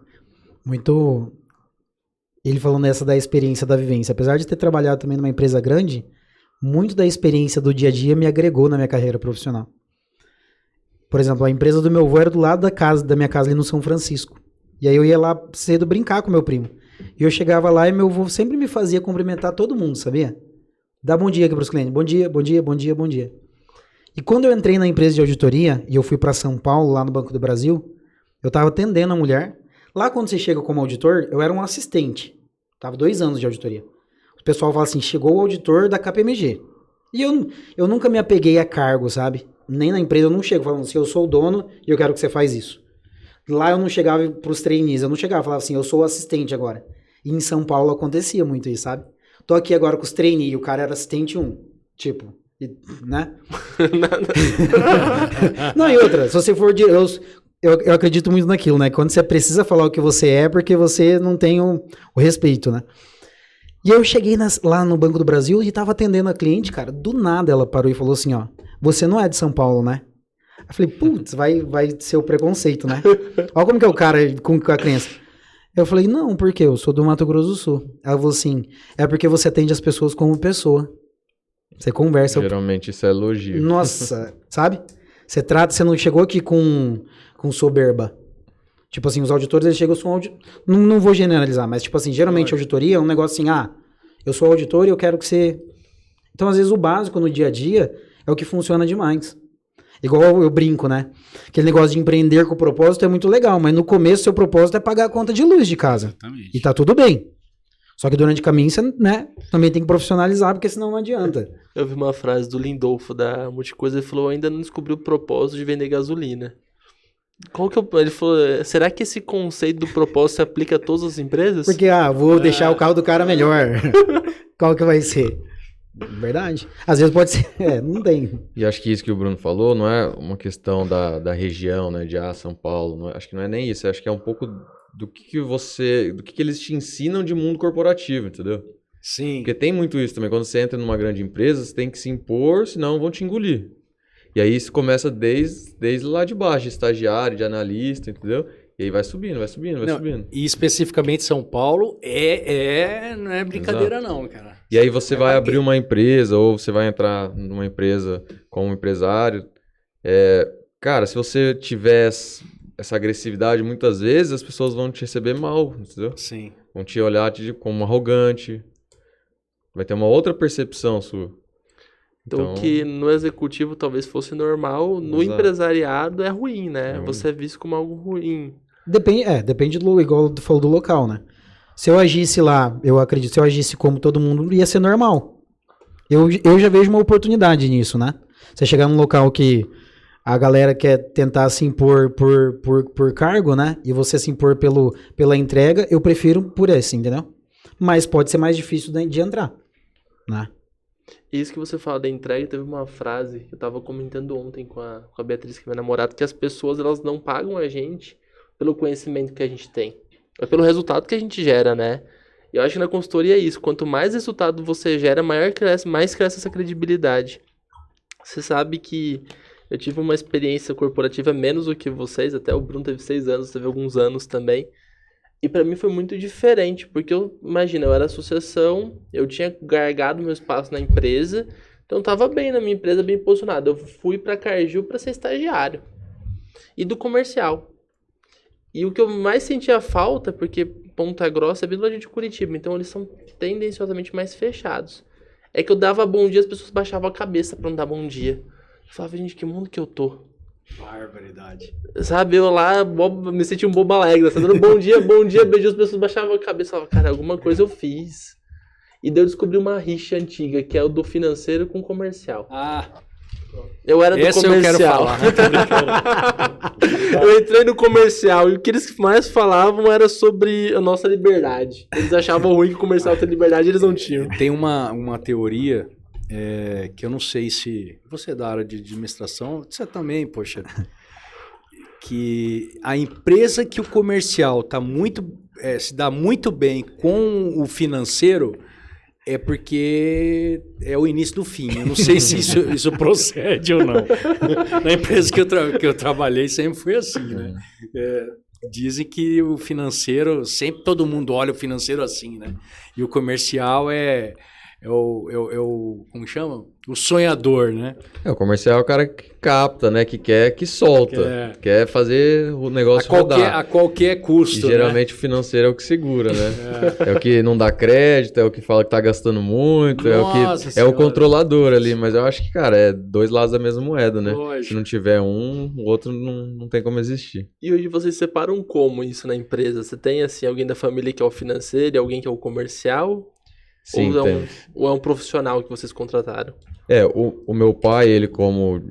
D: Muito... Ele falando nessa da experiência da vivência. Apesar de ter trabalhado também numa empresa grande, muito da experiência do dia a dia me agregou na minha carreira profissional. Por exemplo, a empresa do meu avô era do lado da minha casa ali no São Francisco. E aí eu ia lá cedo brincar com meu primo. E eu chegava lá e meu avô sempre me fazia cumprimentar todo mundo, sabia? Dá bom dia aqui pros clientes. Bom dia, bom dia, bom dia, bom dia. E quando eu entrei na empresa de auditoria e eu fui para São Paulo, lá no Banco do Brasil, eu tava atendendo a mulher. Lá quando você chega como auditor, eu era um assistente. Tava 2 anos de auditoria. O pessoal fala assim, chegou o auditor da KPMG. E eu nunca me apeguei a cargo, sabe? Nem na empresa eu não chego falando assim, eu sou o dono e eu quero que você faz isso. Lá eu não chegava pros trainees, eu não chegava e falava assim, eu sou o assistente agora. E em São Paulo acontecia muito isso, sabe? Tô aqui agora com os trainees, o cara era assistente 1. Tipo, né? Não, e outra, se você for de... Eu acredito muito naquilo, né? Quando você precisa falar o que você é, porque você não tem o respeito, né? E eu cheguei lá no Banco do Brasil e tava atendendo a cliente, cara. Do nada ela parou e falou assim, ó. Você não é de São Paulo, né? Eu falei, putz, vai ser o preconceito, né? Olha como que é o cara com a crença. Eu falei, não, por quê? Eu sou do Mato Grosso do Sul. Ela falou assim, é porque você atende as pessoas como pessoa. Você conversa...
E: Geralmente isso é elogio.
D: Nossa, sabe? Você não chegou aqui com soberba. Tipo assim, os auditores, eles chegam com auditor... Não vou generalizar, mas tipo assim, geralmente a auditoria é um negócio assim, eu sou auditor e eu quero que você... Então, às vezes, o básico no dia a dia é o que funciona demais. Igual eu brinco, né? Aquele negócio de empreender com propósito é muito legal, mas no começo seu propósito é pagar a conta de luz de casa.
B: Exatamente.
D: E tá tudo bem. Só que durante o caminho você, né, também tem que profissionalizar, porque senão não adianta.
C: Eu vi uma frase do Lindolfo da Multicoisa, ele falou, ainda não descobri o propósito de vender gasolina. Ele falou, será que esse conceito do propósito se aplica a todas as empresas?
D: Porque, vou deixar o carro do cara melhor. Qual que vai ser? Verdade. Às vezes pode ser, não tem.
E: E acho que isso que o Bruno falou não é uma questão da região, né, de São Paulo. Acho que não é nem isso, acho que é um pouco do que eles te ensinam de mundo corporativo, entendeu?
B: Sim.
E: Porque tem muito isso também. Quando você entra numa grande empresa, você tem que se impor, senão vão te engolir. E aí isso começa desde lá de baixo, de estagiário, de analista, entendeu? E aí vai subindo.
B: E especificamente São Paulo não é brincadeira. Exato. Não, cara.
E: E aí você vai abrir uma empresa ou você vai entrar numa empresa como empresário. cara, se você tiver essa agressividade, muitas vezes as pessoas vão te receber mal, entendeu?
B: Sim.
E: Vão te olhar como arrogante. Vai ter uma outra percepção sua.
C: Então, o que no executivo talvez fosse normal, no empresariado é ruim, né? Você é visto como algo ruim.
D: Depende do, igual tu falou, do local, né? Se eu agisse lá, eu acredito, se eu agisse como todo mundo, ia ser normal. Eu já vejo uma oportunidade nisso, né? Você chegar num local que a galera quer tentar se impor por cargo, né? E você se impor pela entrega, eu prefiro por esse, entendeu? Mas pode ser mais difícil de entrar, né?
C: Isso que você fala da entrega, teve uma frase que eu tava comentando ontem com a Beatriz, que é minha namorada, que as pessoas, elas não pagam a gente pelo conhecimento que a gente tem, é pelo resultado que a gente gera, né? Eu acho que na consultoria é isso, quanto mais resultado você gera, mais cresce essa credibilidade. Você sabe que eu tive uma experiência corporativa menos do que vocês, até o Bruno teve 6 anos, teve alguns anos também. E pra mim foi muito diferente, porque eu era associação, eu tinha gargado meu espaço na empresa, então eu tava bem na minha empresa, bem posicionado. Eu fui pra Cargill pra ser estagiário. E do comercial. E o que eu mais sentia falta, porque Ponta Grossa é bem longe de Curitiba, então eles são tendenciosamente mais fechados. É que eu dava bom dia, as pessoas baixavam a cabeça pra não dar bom dia. Eu falava, gente, que mundo que eu tô?
B: Barbaridade.
C: Sabe, eu lá me senti um bobo alegre, tá dando bom dia, beijou, as pessoas baixavam a cabeça e falavam, cara, alguma coisa eu fiz. E daí eu descobri uma rixa antiga, que é o do financeiro com o comercial. Eu era do comercial. Eu quero falar. Eu entrei no comercial e o que eles mais falavam era sobre a nossa liberdade. Eles achavam ruim que o comercial tem liberdade, eles não tinham.
B: Tem uma teoria que eu não sei se... Você é da área de administração, você também, poxa. Que a empresa que o comercial se dá muito bem com o financeiro é porque é o início do fim. Eu não sei se isso procede ou não. Na empresa que eu trabalhei sempre foi assim, né? Dizem que o financeiro, sempre todo mundo olha o financeiro assim, né? E o comercial é como chama? O sonhador, né?
E: O comercial é o cara que capta, né? Que quer, que solta. Quer fazer o negócio rodar.
B: A qualquer custo,
E: e geralmente o financeiro é o que segura, né? É o que não dá crédito, é o que fala que tá gastando muito, é o controlador ali. Mas eu acho que, cara, é 2 lados da mesma moeda, né? Lógico. Se não tiver um, o outro não tem como existir.
C: E hoje vocês separam como isso na empresa? Você tem, assim, alguém da família que é o financeiro e alguém que é o comercial?
E: Sim,
C: ou é um profissional que vocês contrataram?
E: O meu pai, ele como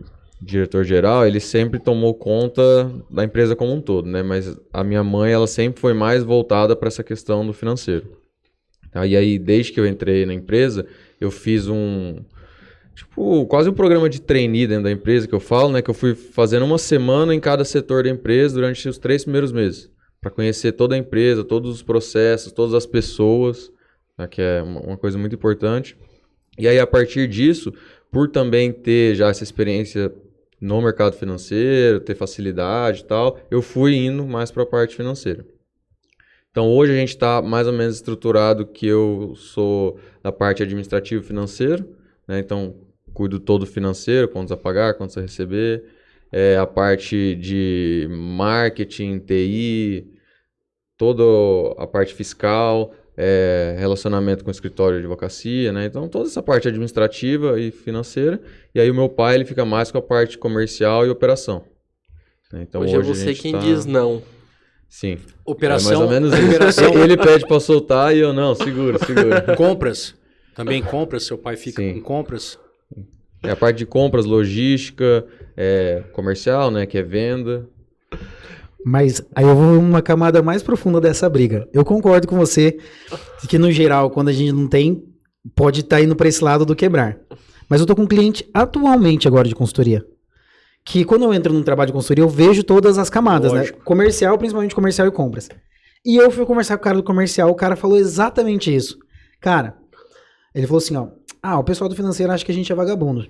E: diretor-geral, ele sempre tomou conta da empresa como um todo, né? Mas a minha mãe, ela sempre foi mais voltada para essa questão do financeiro. E aí, desde que eu entrei na empresa, eu fiz quase um programa de trainee dentro da empresa, que eu falo, né? Que eu fui fazendo uma semana em cada setor da empresa durante os 3 primeiros meses, para conhecer toda a empresa, todos os processos, todas as pessoas, né, que é uma coisa muito importante. E aí, a partir disso, por também ter já essa experiência no mercado financeiro, ter facilidade e tal, eu fui indo mais para a parte financeira. Então, hoje a gente está mais ou menos estruturado que eu sou da parte administrativa e financeira, né? Então, cuido todo financeiro, contas a pagar, contas a receber, a parte de marketing, TI, toda a parte fiscal, relacionamento com o escritório de advocacia, né? Então, toda essa parte administrativa e financeira. E aí o meu pai, ele fica mais com a parte comercial e operação. Então,
C: hoje é você quem diz não.
E: Sim.
B: Operação.
E: É mais ou menos isso. Ele pede para soltar e eu não, segura.
B: Compras. Também compras, seu pai fica com compras.
E: A parte de compras, logística, comercial, né? Que é venda.
D: Mas aí eu vou uma camada mais profunda dessa briga. Eu concordo com você que, no geral, quando a gente não tem, pode estar indo para esse lado do quebrar. Mas eu tô com um cliente atualmente agora de consultoria, que quando eu entro num trabalho de consultoria, eu vejo todas as camadas, lógico, né? Comercial, principalmente comercial e compras. E eu fui conversar com o cara do comercial, o cara falou exatamente isso. Cara, ele falou assim, o pessoal do financeiro acha que a gente é vagabundo.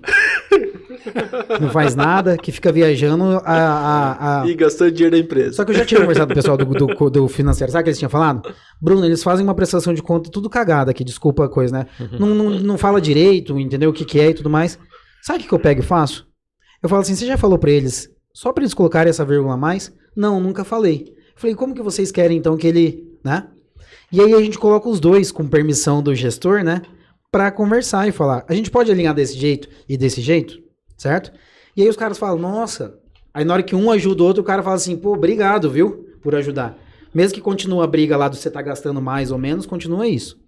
D: Não faz nada, que fica viajando
C: e gastando dinheiro da empresa.
D: Só que eu já tinha conversado com o pessoal do financeiro. Sabe o que eles tinham falado? Bruno, eles fazem uma prestação de conta tudo cagada aqui, desculpa a coisa, né? Não fala direito, entendeu o que é e tudo mais. Sabe o que eu pego e faço? Eu falo assim, você já falou pra eles Só para eles colocarem essa vírgula a mais? Não, nunca falei. Eu falei, como que vocês querem então que ele, né? E aí a gente coloca os dois com permissão do gestor, né? Para conversar e falar, a gente pode alinhar desse jeito e desse jeito, certo? E aí os caras falam, nossa. Aí na hora que um ajuda o outro, o cara fala assim, pô, obrigado, viu, por ajudar. Mesmo que continue a briga lá do você tá gastando mais ou menos, continua isso.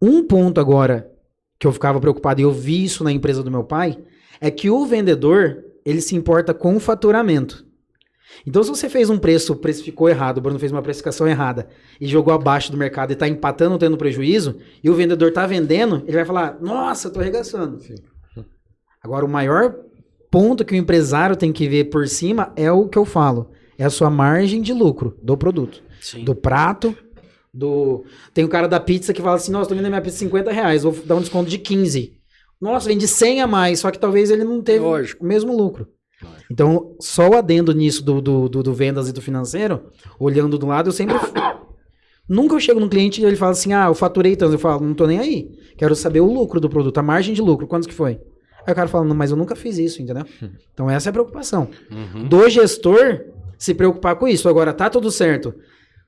D: Um ponto agora que eu ficava preocupado, e eu vi isso na empresa do meu pai, é que o vendedor, ele se importa com o faturamento. Então, se você fez um preço, precificou errado, o Bruno fez uma precificação errada e jogou abaixo do mercado e está empatando, tendo prejuízo, e o vendedor está vendendo, ele vai falar, nossa, estou arregaçando. Sim. Agora, o maior ponto que o empresário tem que ver por cima é o que eu falo, é a sua margem de lucro do produto, sim, do prato, Tem o cara da pizza que fala assim, nossa, estou vendendo minha pizza R$50, vou dar um desconto de 15. Nossa, vende 100 a mais, só que talvez ele não teve o mesmo lucro. Então, só o adendo nisso do vendas e do financeiro, olhando do lado, eu sempre... Nunca eu chego num cliente e ele fala assim, eu faturei tanto. Eu falo, não tô nem aí. Quero saber o lucro do produto, a margem de lucro, quantos que foi? Aí o cara fala, não, mas eu nunca fiz isso, entendeu? Então, essa é a preocupação. Do gestor se preocupar com isso. Agora, tá tudo certo.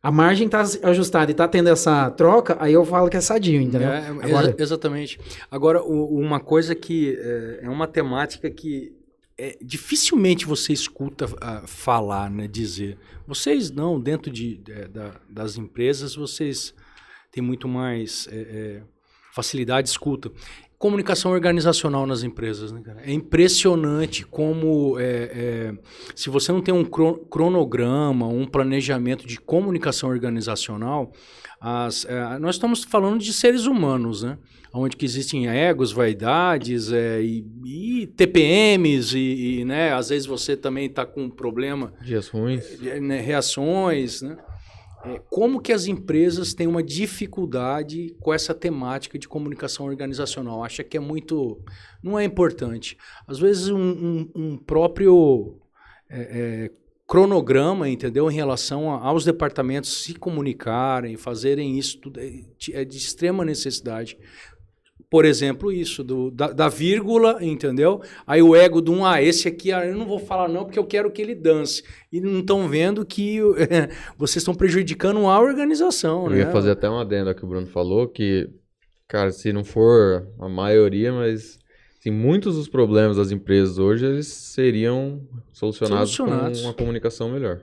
D: A margem tá ajustada e tá tendo essa troca, aí eu falo que é sadio, entendeu?
B: Exatamente. Agora, uma coisa que é uma temática que dificilmente você escuta falar, né, dizer. Vocês não, dentro das empresas, vocês têm muito mais facilidade de escuta. Comunicação organizacional nas empresas, né, cara? É impressionante como, se você não tem um cronograma, um planejamento de comunicação organizacional, nós estamos falando de seres humanos, né? Onde que existem egos, vaidades e TPMs e né, às vezes você também está com um problema...
E: Dias ruins.
B: Reações, né? Como que as empresas têm uma dificuldade com essa temática de comunicação organizacional? Acha que é muito... Não é importante. Às vezes um próprio cronograma, entendeu? Em relação aos departamentos se comunicarem, fazerem isso, tudo é de extrema necessidade. Por exemplo, isso, da vírgula, entendeu? Aí o ego de esse aqui, eu não vou falar não, porque eu quero que ele dance. E não estão vendo que vocês estão prejudicando a organização, né?
E: Eu ia fazer até uma adenda que o Bruno falou, que, cara, se não for a maioria, mas assim, muitos dos problemas das empresas hoje, eles seriam solucionados com uma comunicação melhor.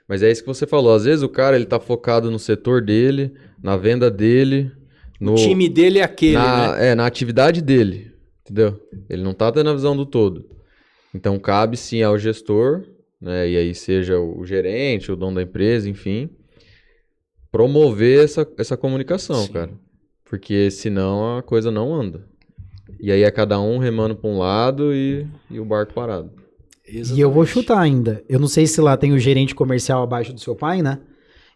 E: Mas é isso que você falou, às vezes o cara, ele tá focado no setor dele, na venda dele...
B: O time dele é aquele, né?
E: Na atividade dele, entendeu? Ele não tá tendo a visão do todo. Então, cabe sim ao gestor, né? E aí seja o gerente, o dono da empresa, enfim, promover essa comunicação, sim, cara. Porque senão a coisa não anda. E aí é cada um remando para um lado e o barco parado.
D: Exatamente. E eu vou chutar ainda. Eu não sei se lá tem o gerente comercial abaixo do seu pai, né?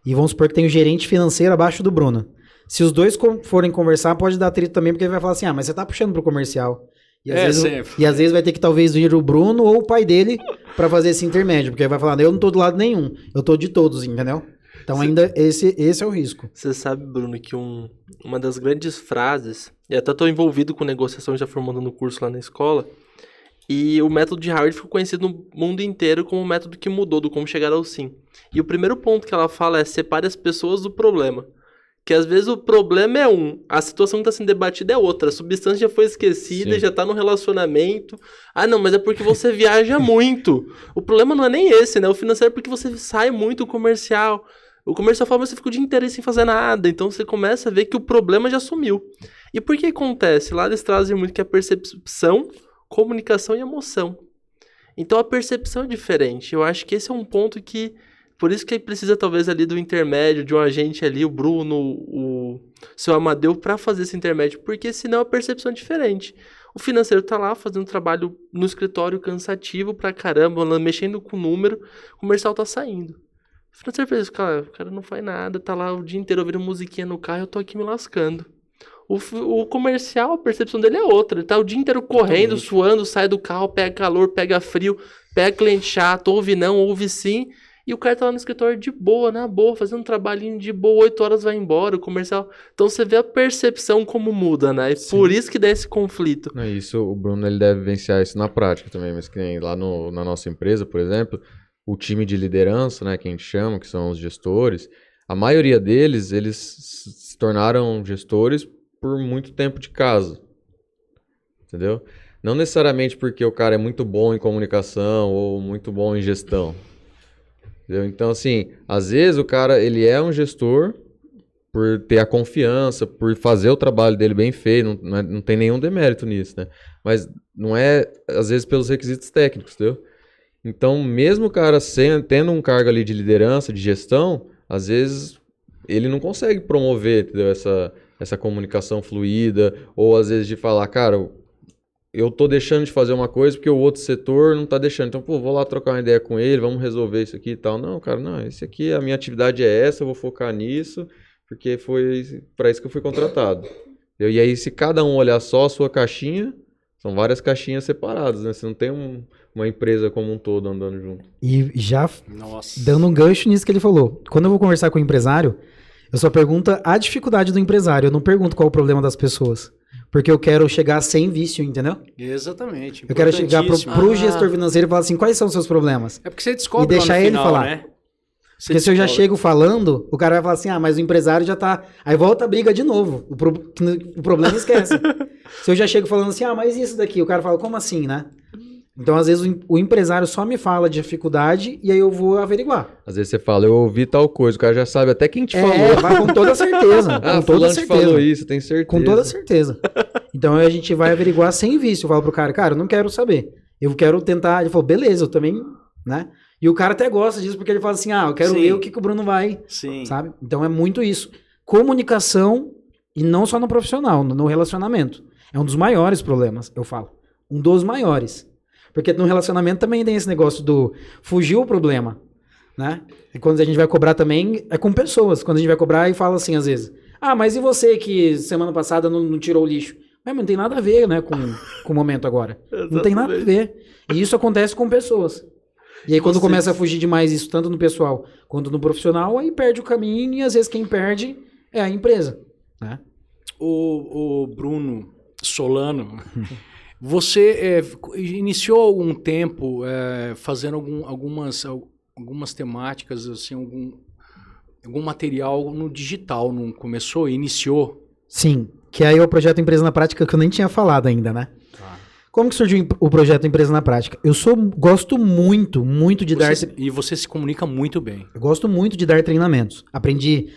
D: E vamos supor que tem o gerente financeiro abaixo do Bruno. Se os dois forem conversar, pode dar atrito também, porque ele vai falar assim, mas você tá puxando pro comercial. E às vezes vai ter que talvez vir o Bruno ou o pai dele pra fazer esse intermédio, porque ele vai falar, eu não tô do lado nenhum, eu tô de todos, entendeu? Então ainda esse é o risco.
C: Você sabe, Bruno, que uma das grandes frases, e até tô envolvido com negociação, já formando no curso lá na escola, e o método de Harvard ficou conhecido no mundo inteiro como o método que mudou do como chegar ao sim. E o primeiro ponto que ela fala é separe as pessoas do problema. Que às vezes o problema é a situação que está sendo debatida é outra, a substância já foi esquecida, sim, já está no relacionamento. Não, mas é porque você viaja muito. O problema não é nem esse, né? O financeiro é porque você sai muito, o comercial fala, mas você fica o dia inteiro sem fazer nada. Então você começa a ver que o problema já sumiu. E por que acontece? Lá eles trazem muito que é percepção, comunicação e emoção. Então a percepção é diferente. Eu acho que esse é um ponto que... Por isso que precisa talvez ali do intermédio, de um agente ali, o Bruno, o seu Amadeu, para fazer esse intermédio, porque senão a percepção é diferente. O financeiro tá lá fazendo trabalho no escritório cansativo pra caramba, mexendo com o número, o comercial tá saindo. O financeiro fez, o cara não faz nada, tá lá o dia inteiro ouvindo musiquinha no carro, eu tô aqui me lascando. O comercial, a percepção dele é outra, ele tá o dia inteiro correndo, suando, sai do carro, pega calor, pega frio, pega cliente chato, ouve não, ouve sim. E o cara tá lá no escritório de boa, na boa, fazendo um trabalhinho de boa, 8 horas vai embora, o comercial. Então você vê a percepção como muda, né? E por isso que dá esse conflito.
E: Isso, o Bruno ele deve vivenciar isso na prática também, mas que nem lá na nossa empresa, por exemplo, o time de liderança, né, que a gente chama, que são os gestores, a maioria deles, eles se tornaram gestores por muito tempo de casa, entendeu? Não necessariamente porque o cara é muito bom em comunicação ou muito bom em gestão. Entendeu? Então, assim, às vezes o cara, ele é um gestor por ter a confiança, por fazer o trabalho dele bem feito, não tem nenhum demérito nisso, né? Mas não é, às vezes, pelos requisitos técnicos, entendeu? Então, mesmo o cara tendo um cargo ali de liderança, de gestão, às vezes ele não consegue promover, entendeu? Essa comunicação fluida, ou às vezes de falar, cara, eu tô deixando de fazer uma coisa porque o outro setor não tá deixando. Então, pô, vou lá trocar uma ideia com ele, vamos resolver isso aqui e tal. Não, cara, não, esse aqui, a minha atividade é essa, eu vou focar nisso, porque foi para isso que eu fui contratado. E aí, se cada um olhar só a sua caixinha, são várias caixinhas separadas, né? Você não tem uma empresa como um todo andando junto.
D: E já dando um gancho nisso que ele falou, quando eu vou conversar com o empresário, eu só pergunto a dificuldade do empresário, eu não pergunto qual é o problema das pessoas. Porque eu quero chegar sem vício, entendeu?
B: Exatamente.
D: Eu quero chegar pro gestor financeiro e falar assim, quais são os seus problemas?
B: É porque você descobre
D: e deixar
B: ele
D: final, falar.
B: Né?
D: Porque se eu já chego falando, o cara vai falar assim, mas o empresário já tá... Aí volta a briga de novo. O problema esquece. Se eu já chego falando assim, mas isso daqui? O cara fala, como assim, né? Então, às vezes, o empresário só me fala de dificuldade e aí eu vou averiguar.
E: Às vezes você fala, eu ouvi tal coisa, o cara já sabe até quem te falou.
D: Vai com toda certeza. Com toda certeza.
E: Falou isso, tem certeza.
D: Com toda certeza. Então, a gente vai averiguar sem vício. Eu falo pro cara, eu não quero saber. Eu quero tentar... Ele falou, beleza, eu também, né? E o cara até gosta disso, porque ele fala assim, eu quero ver o que o Bruno vai, sabe? Então, é muito isso. Comunicação, e não só no profissional, no relacionamento. É um dos maiores problemas, eu falo. Um dos maiores. Porque no relacionamento também tem esse negócio do fugir o problema, né? E quando a gente vai cobrar também, é com pessoas. Quando a gente vai cobrar e fala assim, às vezes, mas e você que semana passada não tirou o lixo? Mas não tem nada a ver, né, com o momento agora. Não tem nada a ver. E isso acontece com pessoas. E aí quando começa a fugir demais isso, tanto no pessoal quanto no profissional, aí perde o caminho e às vezes quem perde é a empresa, né?
B: O Bruno Solano... Você iniciou algum tempo fazendo algumas temáticas, assim, algum material no digital, não começou? Iniciou?
D: Sim, que aí é o projeto Empresa na Prática que eu nem tinha falado ainda, né? Como que surgiu o projeto Empresa na Prática? Eu gosto muito de dar...
B: E você se comunica muito bem.
D: Eu gosto muito de dar treinamentos. Aprendi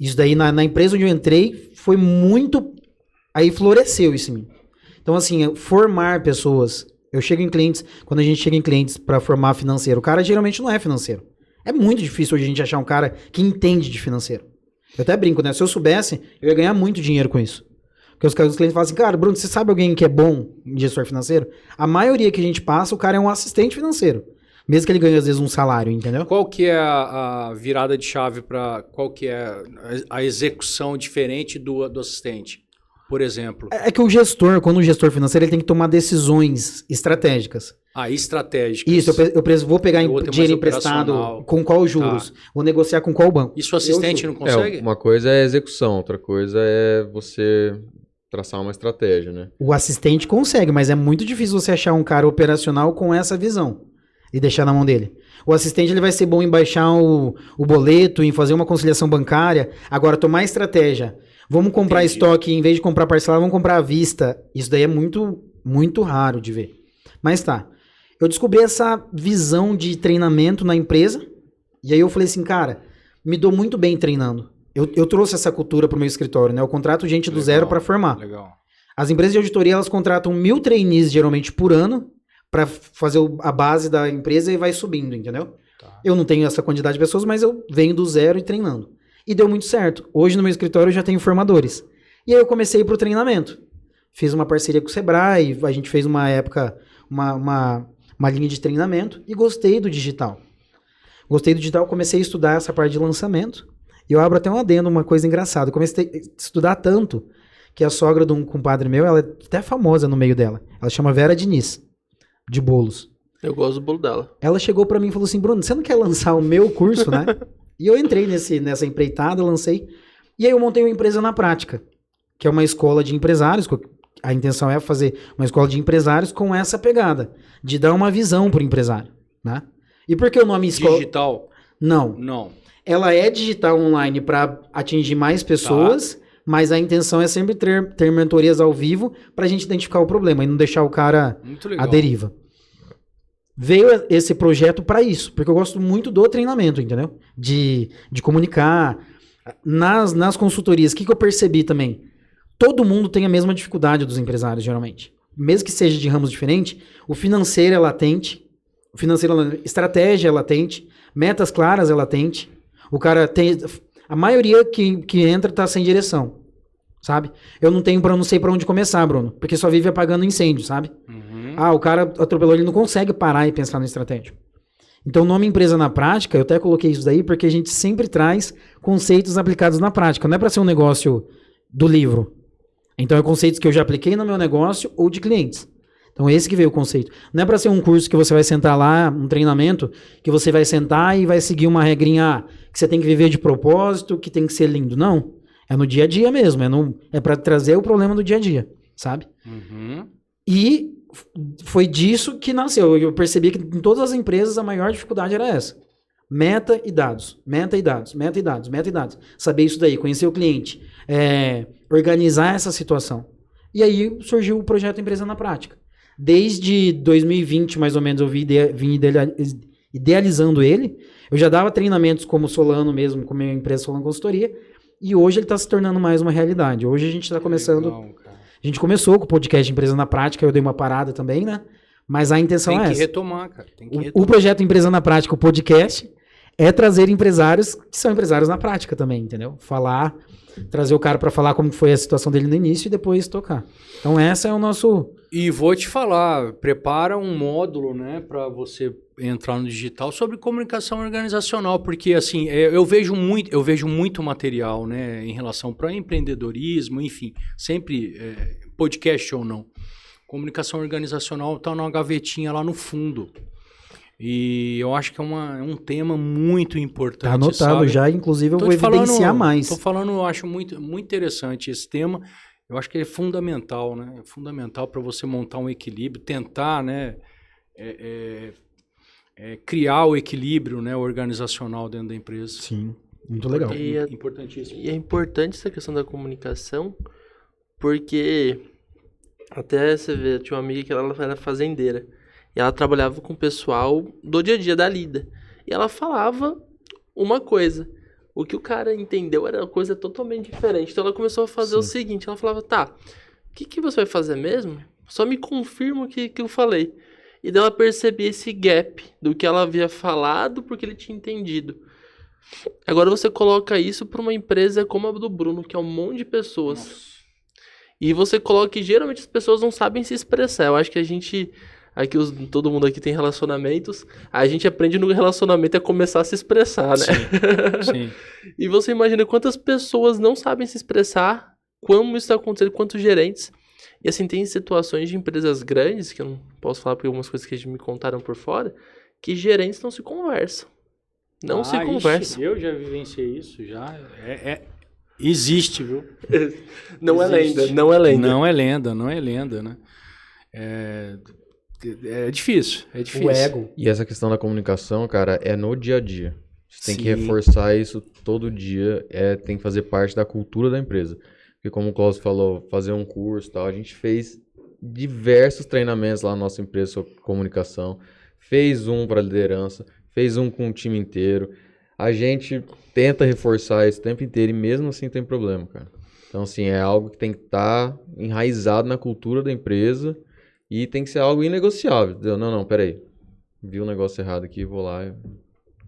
D: isso daí na empresa onde eu entrei, foi muito... Aí floresceu isso em mim. Então, assim, formar pessoas. Eu chego em clientes, quando a gente chega em clientes para formar financeiro, o cara geralmente não é financeiro. É muito difícil hoje a gente achar um cara que entende de financeiro. Eu até brinco, né? Se eu soubesse, eu ia ganhar muito dinheiro com isso. Porque os clientes falam assim, cara, Bruno, você sabe alguém que é bom em gestor financeiro? A maioria que a gente passa, o cara é um assistente financeiro. Mesmo que ele ganhe, às vezes, um salário, entendeu?
B: Qual que é a virada de chave para... Qual que é a execução diferente do assistente? Por exemplo.
D: É que o gestor, quando o gestor financeiro, ele tem que tomar decisões estratégicas.
B: Estratégicas.
D: Isso, eu vou pegar dinheiro emprestado, com qual juros? Vou negociar com qual banco?
B: Isso o assistente não consegue?
E: Uma coisa é execução, outra coisa é você traçar uma estratégia, né?
D: O assistente consegue, mas é muito difícil você achar um cara operacional com essa visão e deixar na mão dele. O assistente ele vai ser bom em baixar o boleto, em fazer uma conciliação bancária. Agora, tomar estratégia. Vamos comprar estoque, em vez de comprar parcelado, vamos comprar à vista. Isso daí é muito, muito raro de ver. Mas tá. Eu descobri essa visão de treinamento na empresa. E aí eu falei assim, cara, me dou muito bem treinando. Eu trouxe essa cultura pro meu escritório, né? Eu contrato gente do zero para formar.
B: Legal.
D: As empresas de auditoria, elas contratam 1.000 trainees, geralmente, por ano, para fazer a base da empresa e vai subindo, entendeu? Tá. Eu não tenho essa quantidade de pessoas, mas eu venho do zero e treinando. E deu muito certo. Hoje no meu escritório eu já tenho formadores. E aí eu comecei pro treinamento. Fiz uma parceria com o Sebrae, a gente fez uma época, uma linha de treinamento e gostei do digital. Comecei a estudar essa parte de lançamento. E eu abro até um adendo, uma coisa engraçada. Eu comecei a estudar tanto que a sogra de um compadre meu, ela é até famosa no meio dela. Ela chama Vera Diniz, de bolos.
C: Eu gosto do bolo dela.
D: Ela chegou pra mim e falou assim, Bruno, você não quer lançar o meu curso, né? E eu entrei nessa empreitada, lancei. E aí eu montei uma empresa na prática, que é uma escola de empresários. A intenção é fazer uma escola de empresários com essa pegada, de dar uma visão pro empresário, né? E por que o nome escola...
B: Digital?
D: Não. Ela é digital online para atingir mais pessoas, mas a intenção é sempre ter mentorias ao vivo pra gente identificar o problema e não deixar o cara à deriva. Veio esse projeto para isso, porque eu gosto muito do treinamento, entendeu? De comunicar. Nas consultorias, o que eu percebi também? Todo mundo tem a mesma dificuldade dos empresários, geralmente. Mesmo que seja de ramos diferentes, o financeiro é latente, estratégia é latente, metas claras é latente. O cara tem... A maioria que entra tá sem direção, sabe? Eu não sei para onde começar, Bruno, porque só vive apagando incêndio, sabe? O cara atropelou, ele não consegue parar e pensar na estratégia. Então, o nome Empresa na Prática, eu até coloquei isso daí porque a gente sempre traz conceitos aplicados na prática. Não é para ser um negócio do livro. Então, é conceitos que eu já apliquei no meu negócio ou de clientes. Então, esse que veio o conceito. Não é para ser um curso que você vai sentar lá, um treinamento, que você vai sentar e vai seguir uma regrinha que você tem que viver de propósito, que tem que ser lindo. Não. É no dia a dia mesmo. É para trazer o problema do dia a dia, sabe? E foi disso que nasceu. Eu percebi que em todas as empresas a maior dificuldade era essa. Meta e dados. Saber isso daí, conhecer o cliente, organizar essa situação. E aí surgiu o projeto Empresa na Prática. Desde 2020, mais ou menos, eu vim idealizando ele. Eu já dava treinamentos como Solano mesmo, com a minha empresa Solano Consultoria, e hoje ele está se tornando mais uma realidade. Hoje a gente está começando... Legal, a gente começou com o podcast Empresa na Prática, eu dei uma parada também, né? Mas a intenção é essa.
B: Tem que retomar, cara.
D: O projeto Empresa na Prática, o podcast, é trazer empresários que são empresários na prática também, entendeu? Trazer o cara para falar como foi a situação dele no início e depois tocar. Então essa é o nosso...
B: E vou te falar, prepara um módulo, né, para você entrar no digital sobre comunicação organizacional, porque assim, eu vejo muito material, né, em relação para empreendedorismo, enfim, sempre podcast ou não. Comunicação organizacional está numa gavetinha lá no fundo. E eu acho que é um tema muito importante. Tá
D: anotado, sabe? Já, inclusive, eu vou evidenciar mais.
B: Estou falando, eu acho muito, muito interessante esse tema. Eu acho que é fundamental, né? É fundamental para você montar um equilíbrio, tentar, né, criar o equilíbrio, né, organizacional dentro da empresa.
D: Sim, muito legal.
C: Importantíssimo. E é importante essa questão da comunicação, porque até você vê, tinha uma amiga que ela era fazendeira. E ela trabalhava com o pessoal do dia a dia da lida. E ela falava uma coisa. O que o cara entendeu era uma coisa totalmente diferente. Então ela começou a fazer o seguinte. Ela falava, tá, o que você vai fazer mesmo? Só me confirma o que eu falei. E daí ela percebia esse gap do que ela havia falado porque ele tinha entendido. Agora você coloca isso para uma empresa como a do Bruno, que é um monte de pessoas. Nossa. E você coloca que geralmente as pessoas não sabem se expressar. Eu acho que a gente... todo mundo aqui tem relacionamentos, a gente aprende no relacionamento a começar a se expressar, né?
B: Sim.
C: E você imagina quantas pessoas não sabem se expressar, como isso está acontecendo, quantos gerentes. E assim, tem situações de empresas grandes, que eu não posso falar porque algumas coisas que me contaram por fora, que gerentes não se conversam. Não se conversam.
B: Eu já vivenciei isso, já. Existe, viu?
C: Não
B: existe.
C: É lenda, não é lenda.
B: Não é lenda, né? É difícil.
D: O ego.
E: E essa questão da comunicação, cara, é no dia a dia. Você tem que reforçar isso todo dia, tem que fazer parte da cultura da empresa. Porque como o Cláudio falou, fazer um curso e tal, a gente fez diversos treinamentos lá na nossa empresa sobre comunicação, fez um para liderança, fez um com o time inteiro. A gente tenta reforçar isso o tempo inteiro e mesmo assim tem problema, cara. Então, assim, é algo que tem que estar enraizado na cultura da empresa e tem que ser algo inegociável. Não, peraí. Vi um negócio errado aqui, vou lá e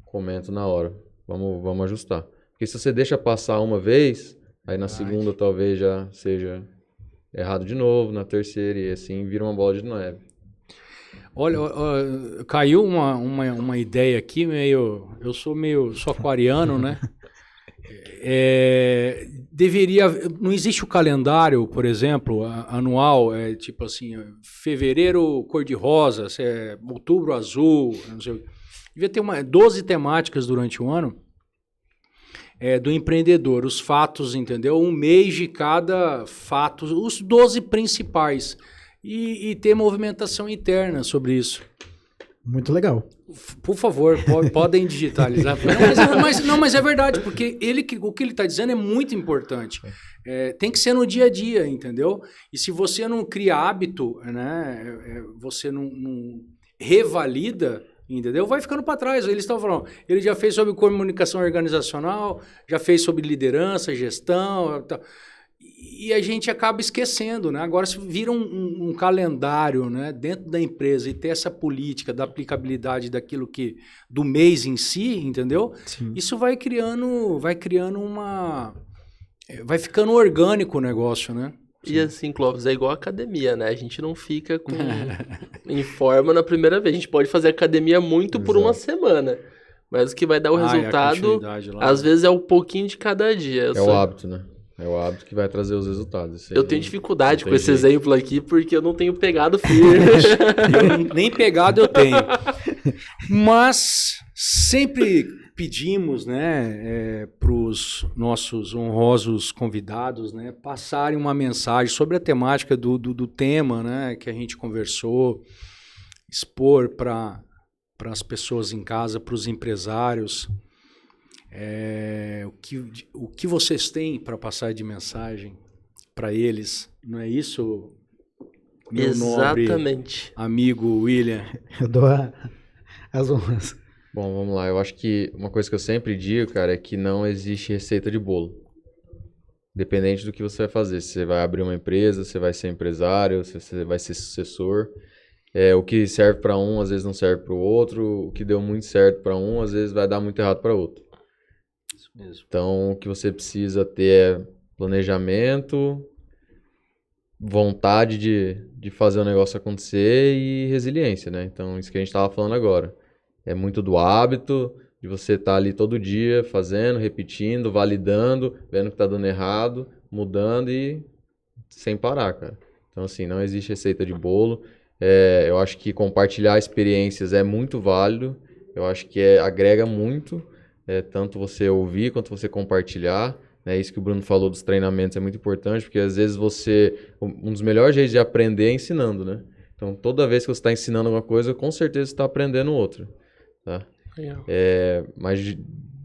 E: comento na hora. Vamos ajustar. Porque se você deixa passar uma vez, aí na segunda talvez já seja errado de novo, na terceira e assim vira uma bola de neve.
B: Olha, caiu uma ideia aqui, eu sou aquariano, né? deveria... Não existe o calendário, por exemplo, anual, tipo assim, fevereiro cor-de-rosa, outubro azul, não sei. Devia ter 12 temáticas durante o ano do empreendedor, os fatos, entendeu? Um mês de cada fato, os 12 principais. E ter movimentação interna sobre isso.
D: Muito legal.
B: Por favor, podem digitalizar. Mas é verdade, porque o que ele está dizendo é muito importante. Tem que ser no dia a dia, entendeu? E se você não cria hábito, né, você não revalida, entendeu? Vai ficando para trás. Eles estão falando, ele já fez sobre comunicação organizacional, já fez sobre liderança, gestão, tal. E a gente acaba esquecendo, né? Agora, se vira um calendário, né, dentro da empresa e ter essa política da aplicabilidade do mês em si, entendeu? Sim. Isso vai criando vai ficando orgânico o negócio, né?
C: E assim, Clóvis, é igual a academia, né? A gente não fica em forma na primeira vez. A gente pode fazer academia muito por uma semana. Mas o que vai dar o resultado, às vezes, é um pouquinho de cada dia.
E: O hábito, né? É o hábito que vai trazer os resultados.
C: Eu tenho dificuldade com esse exemplo aqui, porque eu não tenho pegado firme.
B: Nem pegado eu tenho. Mas sempre pedimos, né, para os nossos honrosos convidados, né, passarem uma mensagem sobre a temática do tema, né, que a gente conversou, expor para as pessoas em casa, para os empresários. O que vocês têm para passar de mensagem para eles, não é isso, meu
C: Exatamente.
B: Nobre amigo William?
D: Eu dou as honras.
E: Bom, vamos lá. Eu acho que uma coisa que eu sempre digo, cara, é que não existe receita de bolo. Dependente do que você vai fazer. Se você vai abrir uma empresa, se você vai ser empresário, se você vai ser sucessor. O que serve para um, às vezes não serve para o outro. O que deu muito certo para um, às vezes vai dar muito errado para outro. Mesmo. Então, o que você precisa ter é planejamento, vontade de fazer o negócio acontecer e resiliência, né? Então, isso que a gente estava falando agora. É muito do hábito, de você estar ali todo dia fazendo, repetindo, validando, vendo que está dando errado, mudando e sem parar, cara. Então, assim, não existe receita de bolo. Eu acho que compartilhar experiências é muito válido. Eu acho que agrega muito. Tanto você ouvir quanto você compartilhar, né? Isso que o Bruno falou dos treinamentos é muito importante, porque às vezes um dos melhores jeitos de aprender é ensinando, né? Então, toda vez que você está ensinando alguma coisa, com certeza você está aprendendo outra, tá? Mas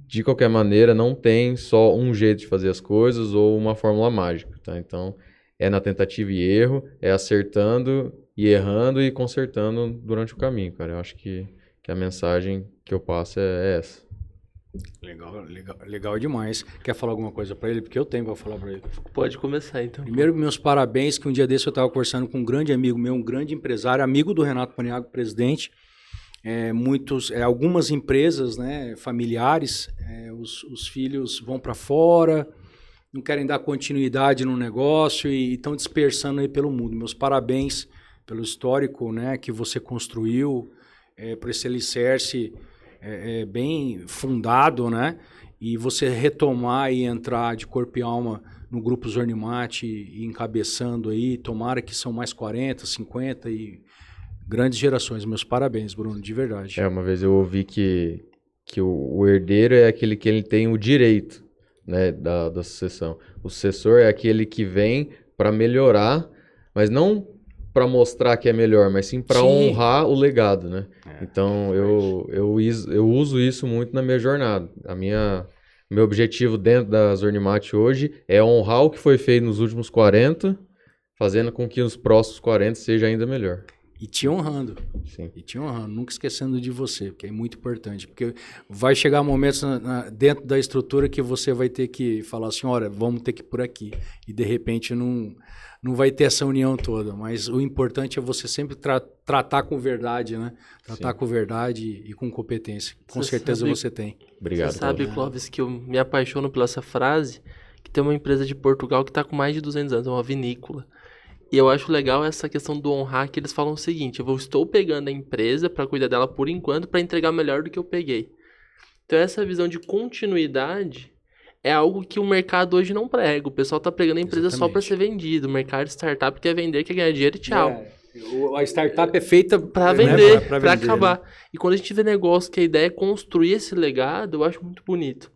E: de qualquer maneira, não tem só um jeito de fazer as coisas ou uma fórmula mágica, tá? Então, é na tentativa e erro, é acertando e errando e consertando durante o caminho, cara. Eu acho que a mensagem que eu passo é essa.
B: Legal demais. Quer falar alguma coisa para ele? Porque eu tenho para falar para ele.
C: Pode começar, então.
B: Primeiro, meus parabéns, que um dia desse eu estava conversando com um grande amigo meu, um grande empresário, amigo do Renato Paniagua, presidente. Algumas empresas, né, familiares, os filhos vão para fora, não querem dar continuidade no negócio e estão dispersando aí pelo mundo. Meus parabéns pelo histórico, né, que você construiu, por esse alicerce bem fundado, né? E você retomar e entrar de corpo e alma no Grupo Zornimate e encabeçando aí, tomara que são mais 40, 50 e grandes gerações. Meus parabéns, Bruno, de verdade.
E: Uma vez eu ouvi que o herdeiro é aquele que ele tem o direito, né, da sucessão. O sucessor é aquele que vem para melhorar, mas não para mostrar que é melhor, mas sim para honrar o legado, né? Então, eu uso isso muito na minha jornada. Meu objetivo dentro da Zornimate hoje é honrar o que foi feito nos últimos 40, fazendo com que os próximos 40 seja ainda melhor.
B: E te honrando.
E: Sim.
B: E te honrando, nunca esquecendo de você, que é muito importante. Porque vai chegar momentos dentro da estrutura que você vai ter que falar assim, olha, vamos ter que ir por aqui. E de repente não vai ter essa união toda. Mas o importante é você sempre tratar com verdade, né? Tratar com verdade e com competência. Com certeza você tem.
E: Obrigado.
C: Você sabe, Clóvis, que eu me apaixono por essa frase, que tem uma empresa de Portugal que está com mais de 200 anos, é uma vinícola. E eu acho legal essa questão do honrar, que eles falam o seguinte, eu estou pegando a empresa para cuidar dela por enquanto, para entregar melhor do que eu peguei. Então essa visão de continuidade é algo que o mercado hoje não prega. O pessoal tá pregando a empresa só para ser vendido. O mercado de startup quer vender, quer ganhar dinheiro e tchau.
B: A startup é feita
C: para vender, para acabar. Né? E quando a gente vê negócio que a ideia é construir esse legado, eu acho muito bonito.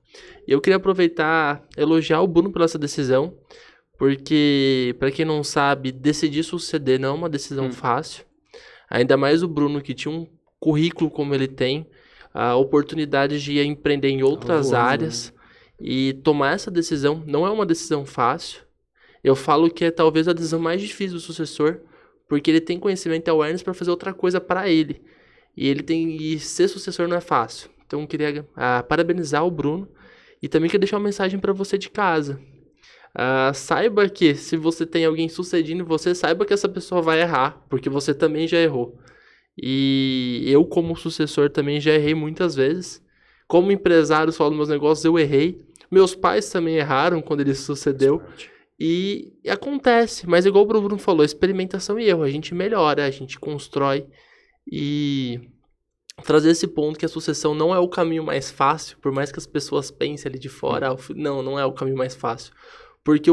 C: E eu queria aproveitar, elogiar o Bruno pela essa decisão, porque, para quem não sabe, decidir suceder não é uma decisão fácil. Ainda mais o Bruno, que tinha um currículo como ele tem, a oportunidade de empreender em outras áreas, e tomar essa decisão não é uma decisão fácil. Eu falo que é talvez a decisão mais difícil do sucessor, porque ele tem conhecimento e awareness para fazer outra coisa para ele. E ser sucessor não é fácil. Então eu queria parabenizar o Bruno e também queria deixar uma mensagem para você de casa. Saiba que se você tem alguém sucedendo em você, saiba que essa pessoa vai errar, porque você também já errou. E eu, como sucessor, também já errei muitas vezes. Como empresário, só dos meus negócios, eu errei. Meus pais também erraram quando ele sucedeu. E acontece, mas igual o Bruno falou, experimentação e erro. A gente melhora, a gente constrói. E trazer esse ponto que a sucessão não é o caminho mais fácil, por mais que as pessoas pensem ali de fora, não é o caminho mais fácil. Porque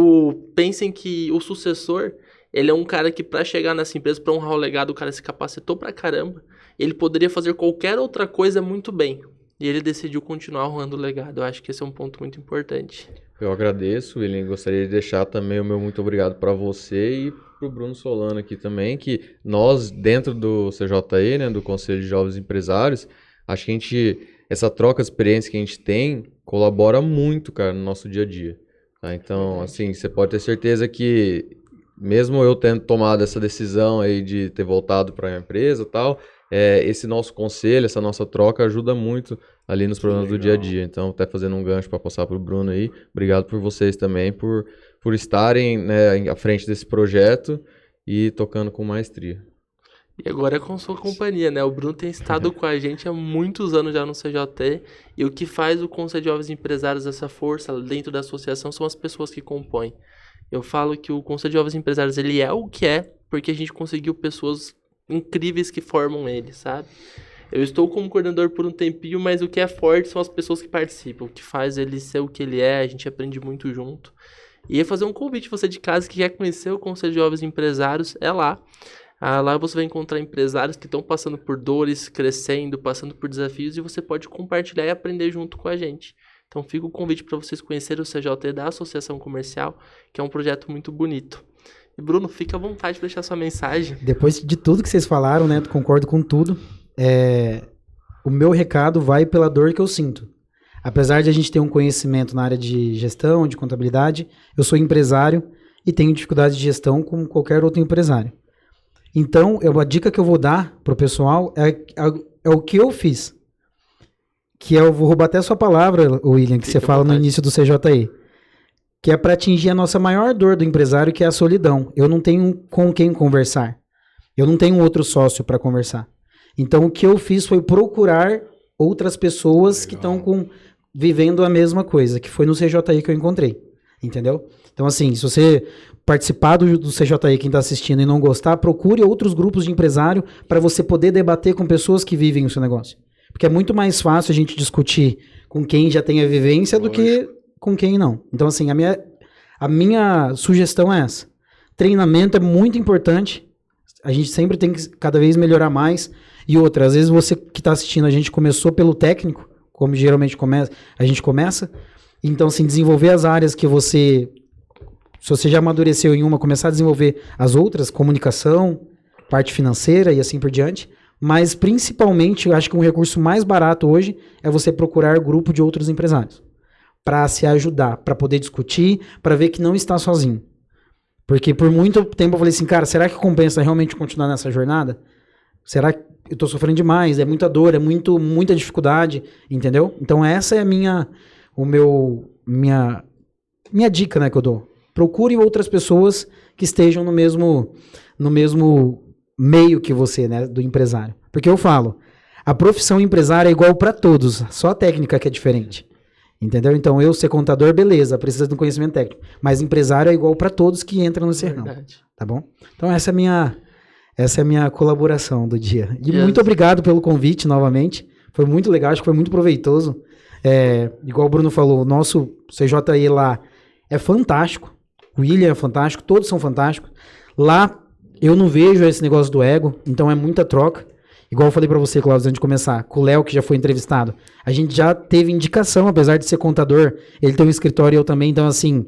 C: pensem que o sucessor, ele é um cara que para chegar nessa empresa, para honrar o legado, o cara se capacitou pra caramba. Ele poderia fazer qualquer outra coisa muito bem. E ele decidiu continuar honrando o legado. Eu acho que esse é um ponto muito importante.
E: Eu agradeço, William. Gostaria de deixar também o meu muito obrigado para você e para o Bruno Solano aqui também, que nós, dentro do CJE, né, do Conselho de Jovens Empresários, acho que essa troca de experiência que a gente tem colabora muito, cara, no nosso dia a dia. Tá? Então, assim, você pode ter certeza que, mesmo eu tendo tomado essa decisão aí de ter voltado para a empresa e tal, esse nosso conselho, essa nossa troca ajuda muito ali nos problemas do dia a dia. Então, até fazendo um gancho para passar para o Bruno aí, obrigado por vocês também, por estarem, né, à frente desse projeto e tocando com maestria.
C: E agora é com sua companhia, né? O Bruno tem estado com a gente há muitos anos já no CJE, e o que faz o Conselho de Jovens Empresários, essa força dentro da associação, são as pessoas que compõem. Eu falo que o Conselho de Jovens Empresários, ele é o que é, porque a gente conseguiu pessoas incríveis que formam ele, sabe? Eu estou como coordenador por um tempinho, mas o que é forte são as pessoas que participam, o que faz ele ser o que ele é, a gente aprende muito junto. E ia fazer um convite você de casa que quer conhecer o Conselho de Jovens Empresários, é lá. Lá você vai encontrar empresários que estão passando por dores, crescendo, passando por desafios, e você pode compartilhar e aprender junto com a gente. Então fica o convite para vocês conhecerem o CJE da Associação Comercial, que é um projeto muito bonito. E Bruno, fica à vontade de deixar sua mensagem.
D: Depois de tudo que vocês falaram, né, concordo com tudo. O meu recado vai pela dor que eu sinto. Apesar de a gente ter um conhecimento na área de gestão, de contabilidade, eu sou empresário e tenho dificuldade de gestão como qualquer outro empresário. Então, a dica que eu vou dar pro pessoal é o que eu fiz. Que eu vou roubar até a sua palavra, William, que você fala no início do CJE. Que é para atingir a nossa maior dor do empresário, que é a solidão. Eu não tenho com quem conversar. Eu não tenho outro sócio para conversar. Então, o que eu fiz foi procurar outras pessoas que estão vivendo a mesma coisa, que foi no CJE que eu encontrei. Entendeu? Então, assim, se você participar do CJE, quem está assistindo, e não gostar, procure outros grupos de empresário para você poder debater com pessoas que vivem o seu negócio. Porque é muito mais fácil a gente discutir com quem já tem a vivência do que com quem não. Então, assim, a minha sugestão é essa. Treinamento é muito importante. A gente sempre tem que cada vez melhorar mais. E outra, às vezes você que está assistindo, a gente começou pelo técnico, como geralmente a gente começa. Então, assim, desenvolver as áreas que se você já amadureceu em uma, começar a desenvolver as outras, comunicação, parte financeira e assim por diante. Mas, principalmente, eu acho que um recurso mais barato hoje é você procurar grupo de outros empresários para se ajudar, para poder discutir, para ver que não está sozinho. Porque por muito tempo eu falei assim, cara, será que compensa realmente continuar nessa jornada? Será que eu estou sofrendo demais? É muita dor, é muita dificuldade, entendeu? Então essa é a minha dica, né, que eu dou. Procure outras pessoas que estejam no mesmo meio que você, né, do empresário. Porque eu falo, a profissão empresária é igual para todos, só a técnica que é diferente. Entendeu? Então, eu ser contador, beleza, precisa de um conhecimento técnico. Mas empresário é igual para todos que entram nesse ramo. Tá bom? Então, essa é a minha colaboração do dia. E muito obrigado pelo convite novamente. Foi muito legal, acho que foi muito proveitoso. Igual o Bruno falou, o nosso CJI lá é fantástico. O William é fantástico, todos são fantásticos. Lá eu não vejo esse negócio do ego, então é muita troca. Igual eu falei pra você, Cláudio, antes de começar, com o Léo, que já foi entrevistado. A gente já teve indicação, apesar de ser contador, ele tem um escritório e eu também, então assim,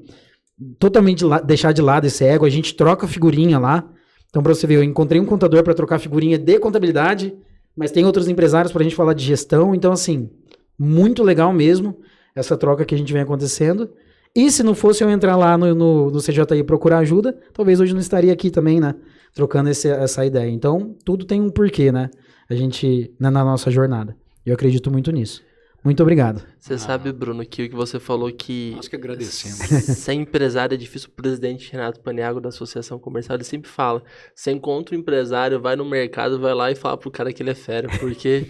D: totalmente deixar de lado esse ego, a gente troca figurinha lá. Então pra você ver, eu encontrei um contador pra trocar figurinha de contabilidade, mas tem outros empresários pra gente falar de gestão, então assim, muito legal mesmo essa troca que a gente vem acontecendo. E se não fosse eu entrar lá no CJI e procurar ajuda, talvez hoje não estaria aqui também, né? Trocando essa ideia. Então, tudo tem um porquê, né? A gente, na nossa jornada. Eu acredito muito nisso. Muito obrigado.
C: Você sabe, Bruno, que o que você falou que...
B: Nós que agradecemos.
C: Ser empresário é difícil. O presidente Renato Paniagua da Associação Comercial, ele sempre fala, você encontra um empresário, vai no mercado, vai lá e fala pro cara que ele é fera, porque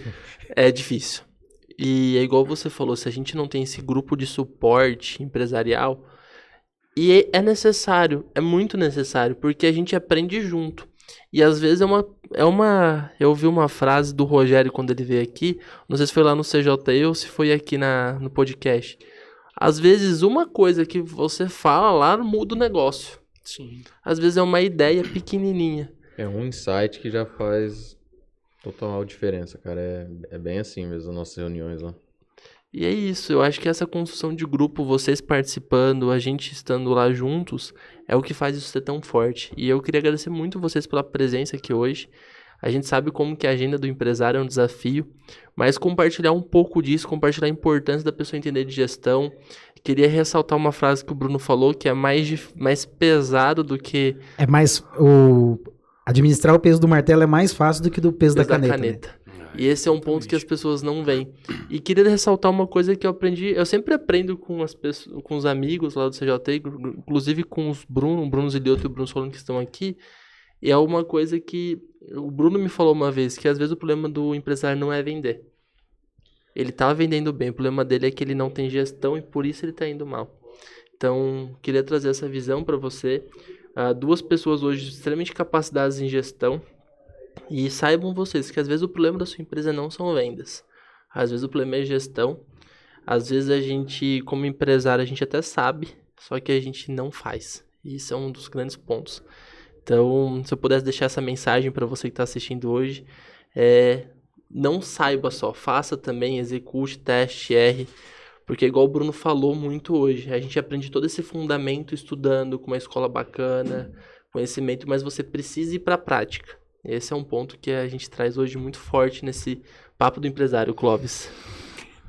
C: é difícil. E é igual você falou, se a gente não tem esse grupo de suporte empresarial, e é necessário, é muito necessário, porque a gente aprende junto. E às vezes eu ouvi uma frase do Rogério quando ele veio aqui, não sei se foi lá no CJI ou se foi aqui no podcast. Às vezes uma coisa que você fala lá muda o negócio.
B: Sim.
C: Às vezes é uma ideia pequenininha.
E: É um insight que já faz total diferença, cara. É bem assim mesmo as nossas reuniões lá.
C: E é isso, eu acho que essa construção de grupo, vocês participando, a gente estando lá juntos, é o que faz isso ser tão forte. E eu queria agradecer muito vocês pela presença aqui hoje. A gente sabe como que a agenda do empresário é um desafio, mas compartilhar um pouco disso, compartilhar a importância da pessoa entender de gestão. Queria ressaltar uma frase que o Bruno falou, que é mais pesado do que...
D: É mais... Administrar o peso do martelo é mais fácil do que do peso da caneta. Né?
C: E esse é um ponto que as pessoas não veem. E queria ressaltar uma coisa que eu aprendi. Eu sempre aprendo com as pessoas, com os amigos lá do CJI, inclusive com os Bruno Zilioto e o Bruno Solano que estão aqui. E é uma coisa que o Bruno me falou uma vez, que às vezes o problema do empresário não é vender. Ele tá vendendo bem, o problema dele é que ele não tem gestão e por isso ele tá indo mal. Então, queria trazer essa visão para você. 2 pessoas hoje extremamente capacitadas em gestão. E saibam vocês que às vezes o problema da sua empresa não são vendas. Às vezes o problema é gestão. Às vezes a gente, como empresário, a gente até sabe, só que a gente não faz. E isso é um dos grandes pontos. Então, se eu pudesse deixar essa mensagem para você que está assistindo hoje, não saiba só, faça também, execute, teste, erre. Porque igual o Bruno falou muito hoje, a gente aprende todo esse fundamento estudando com uma escola bacana, conhecimento, mas você precisa ir para a prática. Esse é um ponto que a gente traz hoje muito forte nesse papo do empresário, Clóvis.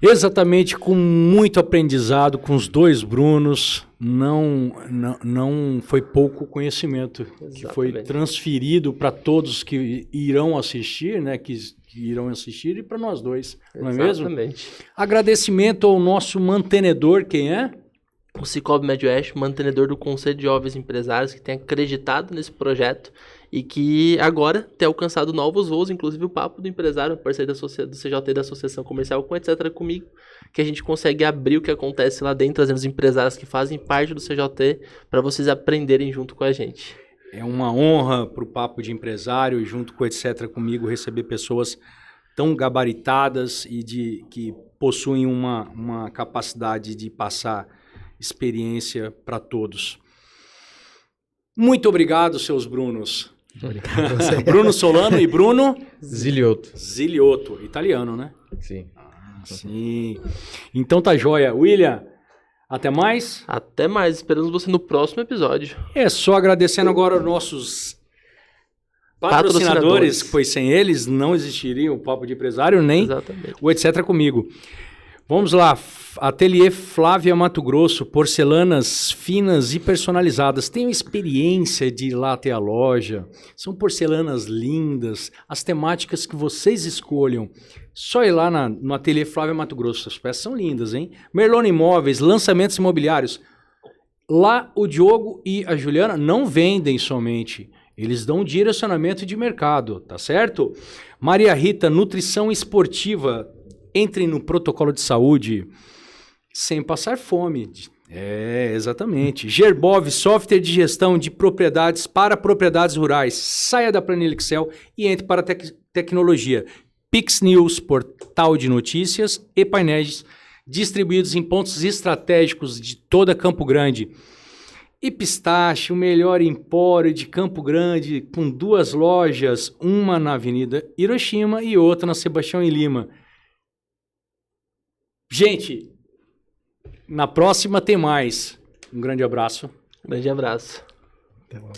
B: Exatamente, com muito aprendizado, com os 2 Brunos, não foi pouco conhecimento. Exatamente. Que foi transferido para todos que irão assistir, né, que irão assistir e para nós 2, não é mesmo?
C: Exatamente.
B: Agradecimento ao nosso mantenedor, quem é?
C: O Cicobi Médio Oeste, mantenedor do Conselho de Jovens Empresários, que tem acreditado nesse projeto e que agora tem alcançado novos voos, inclusive o Papo do Empresário, parceiro do CJI da Associação Comercial, com etc. comigo, que a gente consegue abrir o que acontece lá dentro, trazendo os empresários que fazem parte do CJI para vocês aprenderem junto com a gente.
B: É uma honra para o Papo de Empresário e junto com etc. comigo receber pessoas tão gabaritadas e que possuem uma capacidade de passar experiência para todos. Muito obrigado, seus Brunos.
D: Obrigado a você.
B: Bruno Solano e Bruno
E: Zilioto,
B: italiano, né?
E: Sim.
B: Sim. Então tá joia. William, até mais?
C: Até mais, esperamos você no próximo episódio.
B: É só agradecendo agora aos nossos patrocinadores, pois sem eles não existiria o Papo de Empresário, nem
C: Exatamente.
B: O etc. comigo. Vamos lá, Ateliê Flávia Mato Grosso, porcelanas finas e personalizadas. Tenho experiência de ir lá até a loja. São porcelanas lindas, as temáticas que vocês escolham. Só ir lá no Ateliê Flávia Mato Grosso. As peças são lindas, hein? Merlone Imóveis, lançamentos imobiliários. Lá o Diogo e a Juliana não vendem somente. Eles dão direcionamento de mercado, tá certo? Maria Rita, nutrição esportiva. Entrem no protocolo de saúde sem passar fome. Exatamente. Gerbov, software de gestão de propriedades para propriedades rurais. Saia da planilha Excel e entre para a tecnologia. Pix News, portal de notícias e painéis distribuídos em pontos estratégicos de toda Campo Grande. E Pistache, o melhor empório de Campo Grande, com 2 lojas, uma na Avenida Hiroshima e outra na Sebastião e Lima. Gente, na próxima tem mais. Um grande abraço.
C: Grande abraço.
D: Até logo.